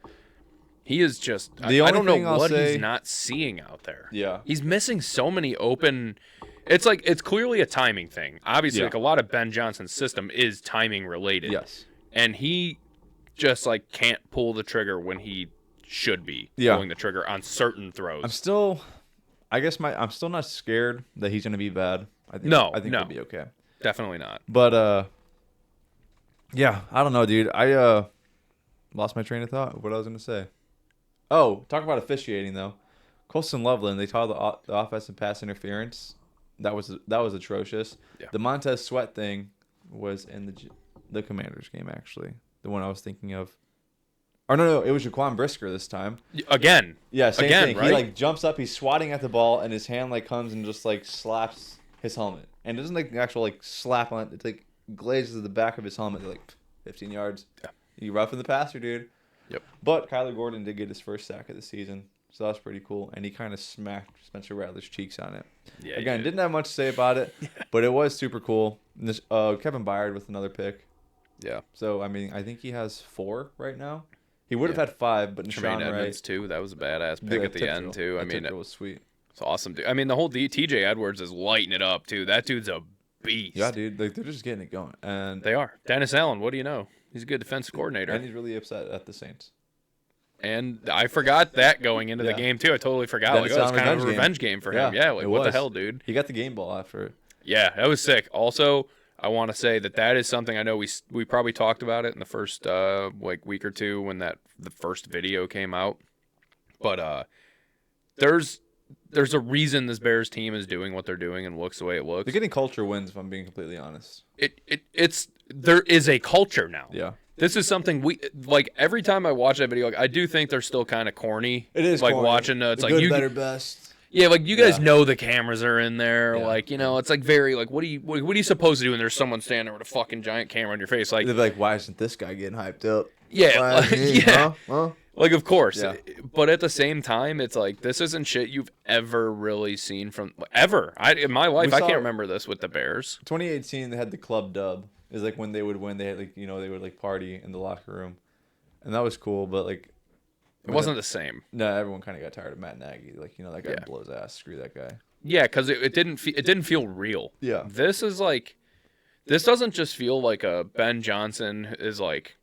S2: He is just I don't know what he's not seeing out there.
S1: Yeah.
S2: He's missing so many open. It's like it's clearly a timing thing. Obviously, like a lot of Ben Johnson's system is timing related.
S1: Yes.
S2: And he just like can't pull the trigger when he should be pulling the trigger on certain throws.
S1: I'm still not scared that he's going to be bad. I think he'll be okay.
S2: Definitely not.
S1: But yeah, I don't know, dude. I lost my train of thought. What I was going to say. Oh, talk about officiating though. Colston Loveland, they called the offensive pass interference. That was atrocious. Yeah. The Montez Sweat thing was in the Commanders game, actually. The one I was thinking of. Or no, it was Jaquan Brisker this time.
S2: Again.
S1: Yeah, same thing.
S2: Right?
S1: He like jumps up, he's swatting at the ball, and his hand like comes and just like slaps his helmet. And it doesn't like actual like slap on it. It's like glazes the back of his helmet like 15 yards. Yeah. You roughing the passer, dude.
S2: Yep.
S1: But Kyler Gordon did get his first sack of the season. So that was pretty cool. And he kind of smacked Spencer Rattler's cheeks on it. Yeah, again, didn't have much to say about it, but it was super cool. And this, Kevin Byard with another pick.
S2: Yeah.
S1: So, I mean, I think he has 4 right now. He would have had 5, but
S2: Tremaine Edmonds,
S1: Wright,
S2: too. That was a badass pick at the end, too. I mean,
S1: it was sweet.
S2: It's awesome, dude. I mean, the whole TJ Edwards is lighting it up, too. That dude's a beast.
S1: Yeah, dude. Like, they're just getting it going. And
S2: they are. Dennis Allen, what do you know? He's a good defensive coordinator.
S1: And he's really upset at the Saints.
S2: And I forgot that going into the game, too. I totally forgot. Like, it was kind of a revenge game for him. Yeah, like, what the hell, dude?
S1: He got the game ball after it.
S2: Yeah, that was sick. Also, I want to say that is something I know we probably talked about it in the first week or two when the first video came out. But there's a reason this Bears team is doing what they're doing and looks the way it looks.
S1: They're getting culture wins, if I'm being completely honest.
S2: There is a culture now.
S1: Yeah.
S2: This is something every time I watch that video, like, I do think they're still kind of corny.
S1: It is
S2: like
S1: corny.
S2: Watching it's
S1: the
S2: like
S1: good, better, best.
S2: Yeah, like you guys know the cameras are in there. Yeah. Like, it's like very like what are you supposed to do when there's someone standing there with a fucking giant camera on your face? Like
S1: they're like, why isn't this guy getting hyped up?
S2: Yeah, yeah.
S1: Huh?
S2: Like of course, but at the same time, it's like this isn't shit you've ever really seen from ever. In my life, I can't remember this with the Bears.
S1: 2018, they had the club dub. Is like when they would win, they had like they would like party in the locker room, and that was cool. But like,
S2: it wasn't the same.
S1: No, everyone kind of got tired of Matt Nagy. Like that guy blows ass. Screw that guy.
S2: Yeah, because it didn't feel real.
S1: Yeah.
S2: This doesn't just feel like a Ben Johnson is like,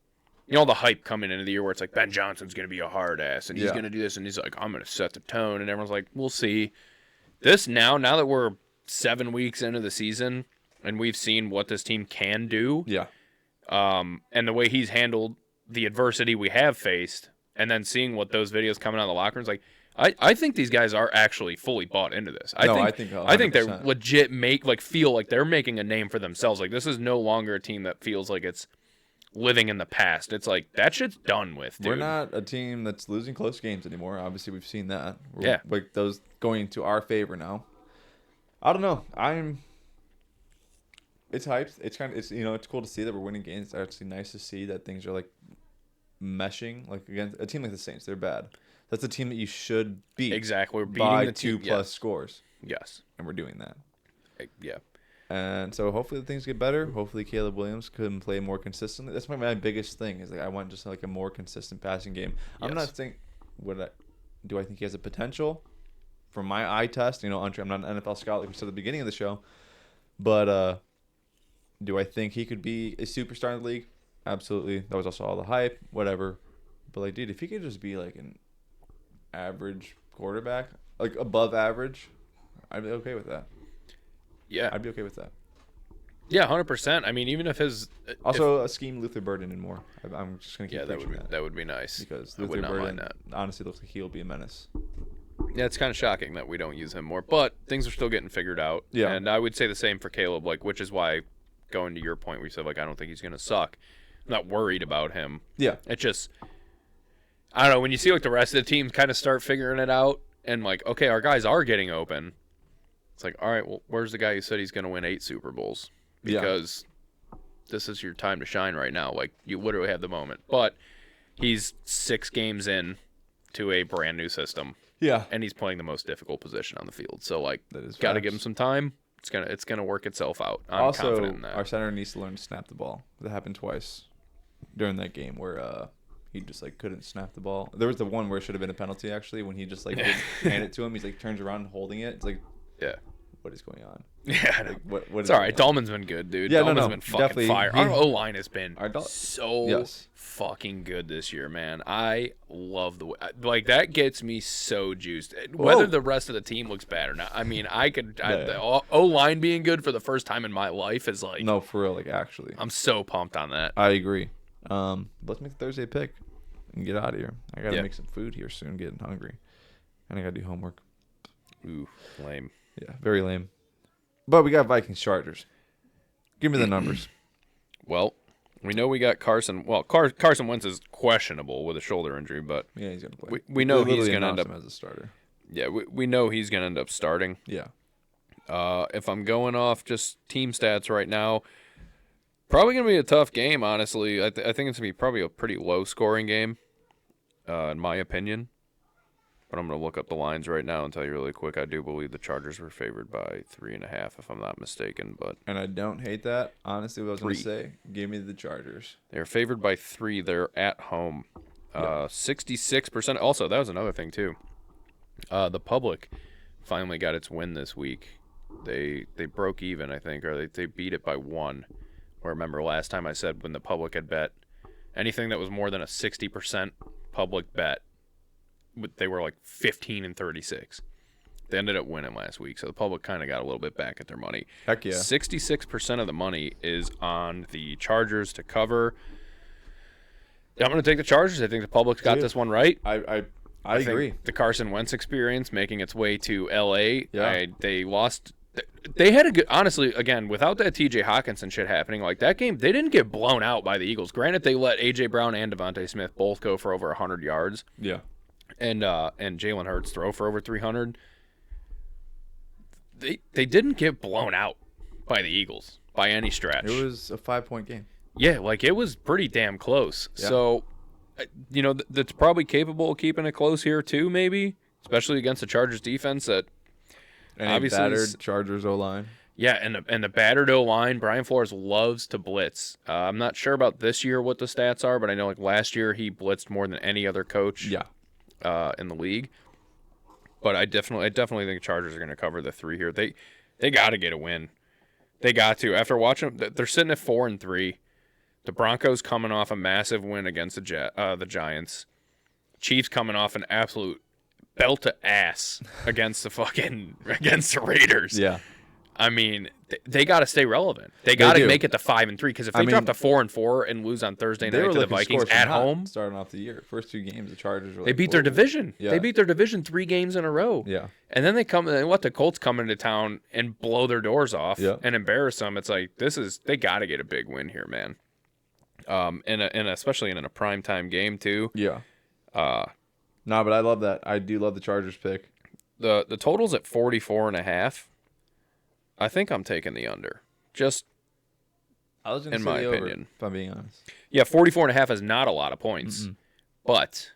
S2: the hype coming into the year where it's like Ben Johnson's gonna be a hard ass and he's gonna do this and he's like I'm gonna set the tone and everyone's like we'll see. This now that we're 7 weeks into the season. And we've seen what this team can do.
S1: Yeah.
S2: And the way he's handled the adversity we have faced, and then seeing what those videos coming out of the locker rooms, like I think these guys are actually fully bought into this. I think they're legit feel like they're making a name for themselves. Like this is no longer a team that feels like it's living in the past. It's like that shit's done with, dude.
S1: We're not a team that's losing close games anymore. Obviously, we've seen that. Like those going to our favor now. I don't know. It's hyped. It's it's cool to see that we're winning games. It's actually nice to see that things are like meshing. Like against a team like the Saints, they're bad. That's a team that you should beat.
S2: Exactly, we're beating
S1: by
S2: the team,
S1: 2+ scores.
S2: Yes,
S1: and we're doing that.
S2: Yeah,
S1: and so hopefully things get better. Hopefully Caleb Williams can play more consistently. That's my biggest thing is like I want just like a more consistent passing game. I'm not saying do I think he has a potential? From my eye test, I'm not an NFL scout like we said at the beginning of the show, but do I think he could be a superstar in the league? Absolutely. That was also all the hype, whatever. But, like, dude, if he could just be, like, an average quarterback, like, above average, I'd be okay with that.
S2: Yeah.
S1: I'd be okay with that.
S2: Yeah, 100%. I mean, even if his...
S1: Also, a scheme Luther Burden and more. I'm just going to keep
S2: that would be nice.
S1: Because Luther Burden honestly looks like he'll be a menace.
S2: Yeah, it's kind of shocking that we don't use him more. But things are still getting figured out.
S1: Yeah.
S2: And I would say the same for Caleb, which is why... Going to your point where you said, I don't think he's going to suck. I'm not worried about him.
S1: Yeah.
S2: It just, I don't know, when you see, the rest of the team kind of start figuring it out and, okay, our guys are getting open. It's like, all right, well, where's the guy who said he's going to win 8 Super Bowls? Because this is your time to shine right now. You literally have the moment. But he's 6 games in to a brand new system.
S1: Yeah.
S2: And he's playing the most difficult position on the field. So, got to give him some time. It's gonna work itself out. I'm
S1: Also,
S2: confident in that.
S1: our center needs to learn to snap the ball. That happened twice during that game where he just like couldn't snap the ball. There was the one where it should have been a penalty actually when he just like didn't hand it to him. He's like turns around holding it. It's like,
S2: yeah.
S1: What is going on?
S2: Yeah, I know.
S1: Like, what
S2: It's
S1: is
S2: all right.
S1: going on?
S2: Dahlman's been good, dude.
S1: Yeah,
S2: Dahlman's been fucking
S1: definitely.
S2: fire. Our O-line has been
S1: Yes.
S2: fucking good this year, man. I love the way, like, that gets me so juiced. Whether the rest of the team looks bad or not. I mean, the O-line being good for the first time in my life is like...
S1: No, for real, like actually.
S2: I'm so pumped on that.
S1: I agree. Let's make the Thursday pick and get out of here. I got to make some food here soon, getting hungry. And I got to do homework.
S2: Ooh, lame.
S1: Yeah, very lame. But we got Vikings Chargers. Give me the numbers.
S2: Well, we know we got Carson. Well, Carson Wentz is questionable with a shoulder injury, but
S1: yeah, he's gonna play.
S2: We know he's gonna end up
S1: as a starter.
S2: Yeah, we know he's gonna end up starting.
S1: Yeah.
S2: If I'm going off just team stats right now, probably gonna be a tough game. Honestly, I think it's gonna be probably a pretty low scoring game, in my opinion. But I'm going to look up the lines right now and tell you really quick. I do believe the Chargers were favored by 3.5, if I'm not mistaken.
S1: And I don't hate that. Honestly, what I was going to say, give me the Chargers.
S2: They're favored by 3. They're at home. 66%. Also, that was another thing, too. The public finally got its win this week. They broke even, I think, or they beat it by 1. I remember last time I said when the public had bet anything that was more than a 60% public bet, they were like 15-36. They ended up winning last week, so the public kind of got a little bit back at their money.
S1: Heck yeah.
S2: 66% of the money is on the Chargers to cover. I'm going to take the Chargers. I think the public's got this one right.
S1: I agree.
S2: The Carson Wentz experience making its way to L.A.
S1: Yeah.
S2: They lost. They had a good, honestly, again, without that T.J. Hawkinson shit happening, like that game, they didn't get blown out by the Eagles. Granted, they let A.J. Brown and Devontae Smith both go for over 100 yards.
S1: Yeah.
S2: And Jalen Hurts throw for over 300. They didn't get blown out by the Eagles by any stretch.
S1: It was a 5-point game.
S2: Yeah, like it was pretty damn close. Yeah. So, that's probably capable of keeping it close here too, maybe, especially against the Chargers defense that obviously
S1: battered Chargers O-line.
S2: Yeah, and the battered O-line, Brian Flores loves to blitz. I'm not sure about this year what the stats are, but I know like last year he blitzed more than any other coach.
S1: Yeah.
S2: In the league, but I definitely think Chargers are going to cover the 3 here. They got to get a win. They got to. After watching them, they're sitting at 4-3. The Broncos coming off a massive win against the Giants. Chiefs coming off an absolute belt to ass against the Raiders.
S1: Yeah.
S2: I mean, they got to stay relevant. They got to make it to 5-3 because if they drop to 4-4 and lose on Thursday night to the Vikings at home,
S1: starting off the year, first 2 games, the Chargers were
S2: they beat their division.
S1: Yeah.
S2: They beat their division 3 games in a row.
S1: Yeah,
S2: and then the Colts come into town and blow their doors off and embarrass them. It's like they got to get a big win here, man. And especially in a primetime game too.
S1: Yeah. No, but I love that. I do love the Chargers pick.
S2: The total's at 44.5. I think I'm taking the under. Just in my opinion.
S1: If I'm being honest.
S2: Yeah, 44.5 is not a lot of points. Mm-mm. But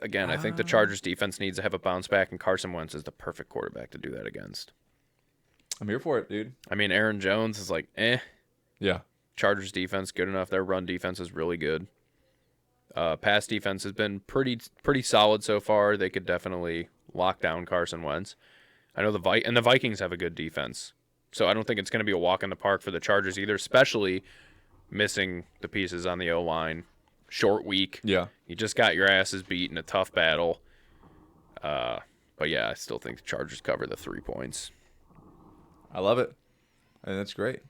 S2: again, I think the Chargers defense needs to have a bounce back, and Carson Wentz is the perfect quarterback to do that against.
S1: I'm here for it, dude.
S2: I mean, Aaron Jones is like,
S1: Yeah.
S2: Chargers defense, good enough. Their run defense is really good. Pass defense has been pretty solid so far. They could definitely lock down Carson Wentz. I know the Vikings have a good defense, so I don't think it's going to be a walk in the park for the Chargers either, especially missing the pieces on the O-line. Short week.
S1: Yeah.
S2: You just got your asses beat in a tough battle. But yeah, I still think the Chargers cover the 3 points.
S1: I love it. And that's great.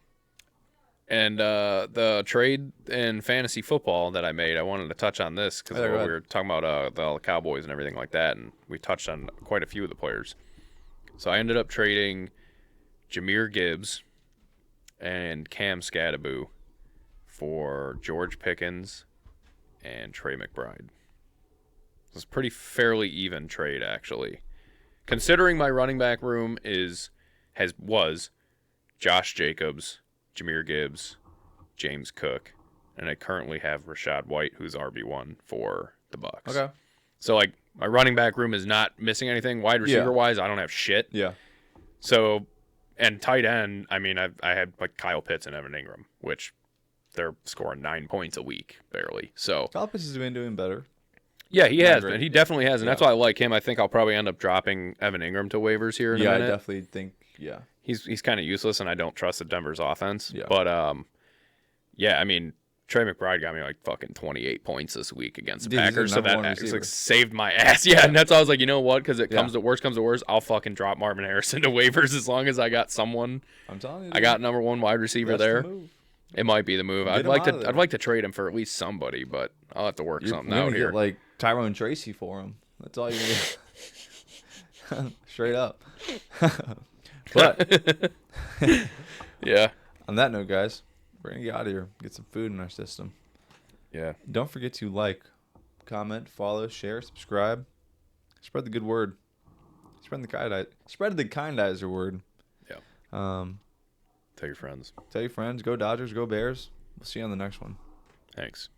S2: And the trade in fantasy football that I made, I wanted to touch on this because we were talking about the Cowboys and everything like that, and we touched on quite a few of the players. So I ended up trading Jahmyr Gibbs and Cam Skattebo for George Pickens and Trey McBride. It was a pretty fairly even trade, actually. Considering my running back room was Josh Jacobs, Jahmyr Gibbs, James Cook, and I currently have Rachaad White, who's RB1 for the Bucks.
S1: Okay.
S2: So, like, my running back room is not missing anything. Wide receiver-wise, I don't have shit.
S1: Yeah.
S2: So, and tight end, I mean, I had like Kyle Pitts and Evan Ingram, which they're scoring 9 points a week, barely. So,
S1: Kyle Pitts has been doing better.
S2: yeah, he
S1: Not
S2: has
S1: great.
S2: been. He definitely has, and
S1: Yeah.
S2: that's why I like him. I think I'll probably end up dropping Evan Ingram to waivers here in a
S1: Yeah, I
S2: minute.
S1: definitely think. Yeah.
S2: He's kind of useless, and I don't trust the Denver's offense.
S1: Yeah.
S2: But yeah, I mean, Trey McBride got me like fucking 28 points this week against the
S1: Dude, he's their
S2: Packers, so
S1: number
S2: that
S1: one
S2: it's,
S1: receiver.
S2: like saved my ass. Yeah, and that's why I was like, you know what? Because it
S1: Yeah.
S2: comes to worst, I'll fucking drop Marvin Harrison to waivers as long as I got someone.
S1: I'm telling you.
S2: I got number one wide receiver
S1: that's
S2: there.
S1: The move.
S2: It might be the move.
S1: Get
S2: I'd
S1: him
S2: like
S1: out
S2: to.
S1: of there.
S2: I'd like to trade him for at least somebody, but I'll have to work
S1: You're
S2: something
S1: gonna
S2: out here.
S1: get like Tyrone Tracy for him. That's all you're gonna get. Straight up. But
S2: Yeah.
S1: on that note, guys, we're gonna get out of here. Get some food in our system.
S2: Yeah.
S1: Don't forget to like, comment, follow, share, subscribe. Spread the good word. Spread the kindizer word.
S2: Yeah.
S1: Tell
S2: Tell your friends.
S1: your friends. Go Dodgers. Go Bears. We'll see you on the next one.
S2: Thanks.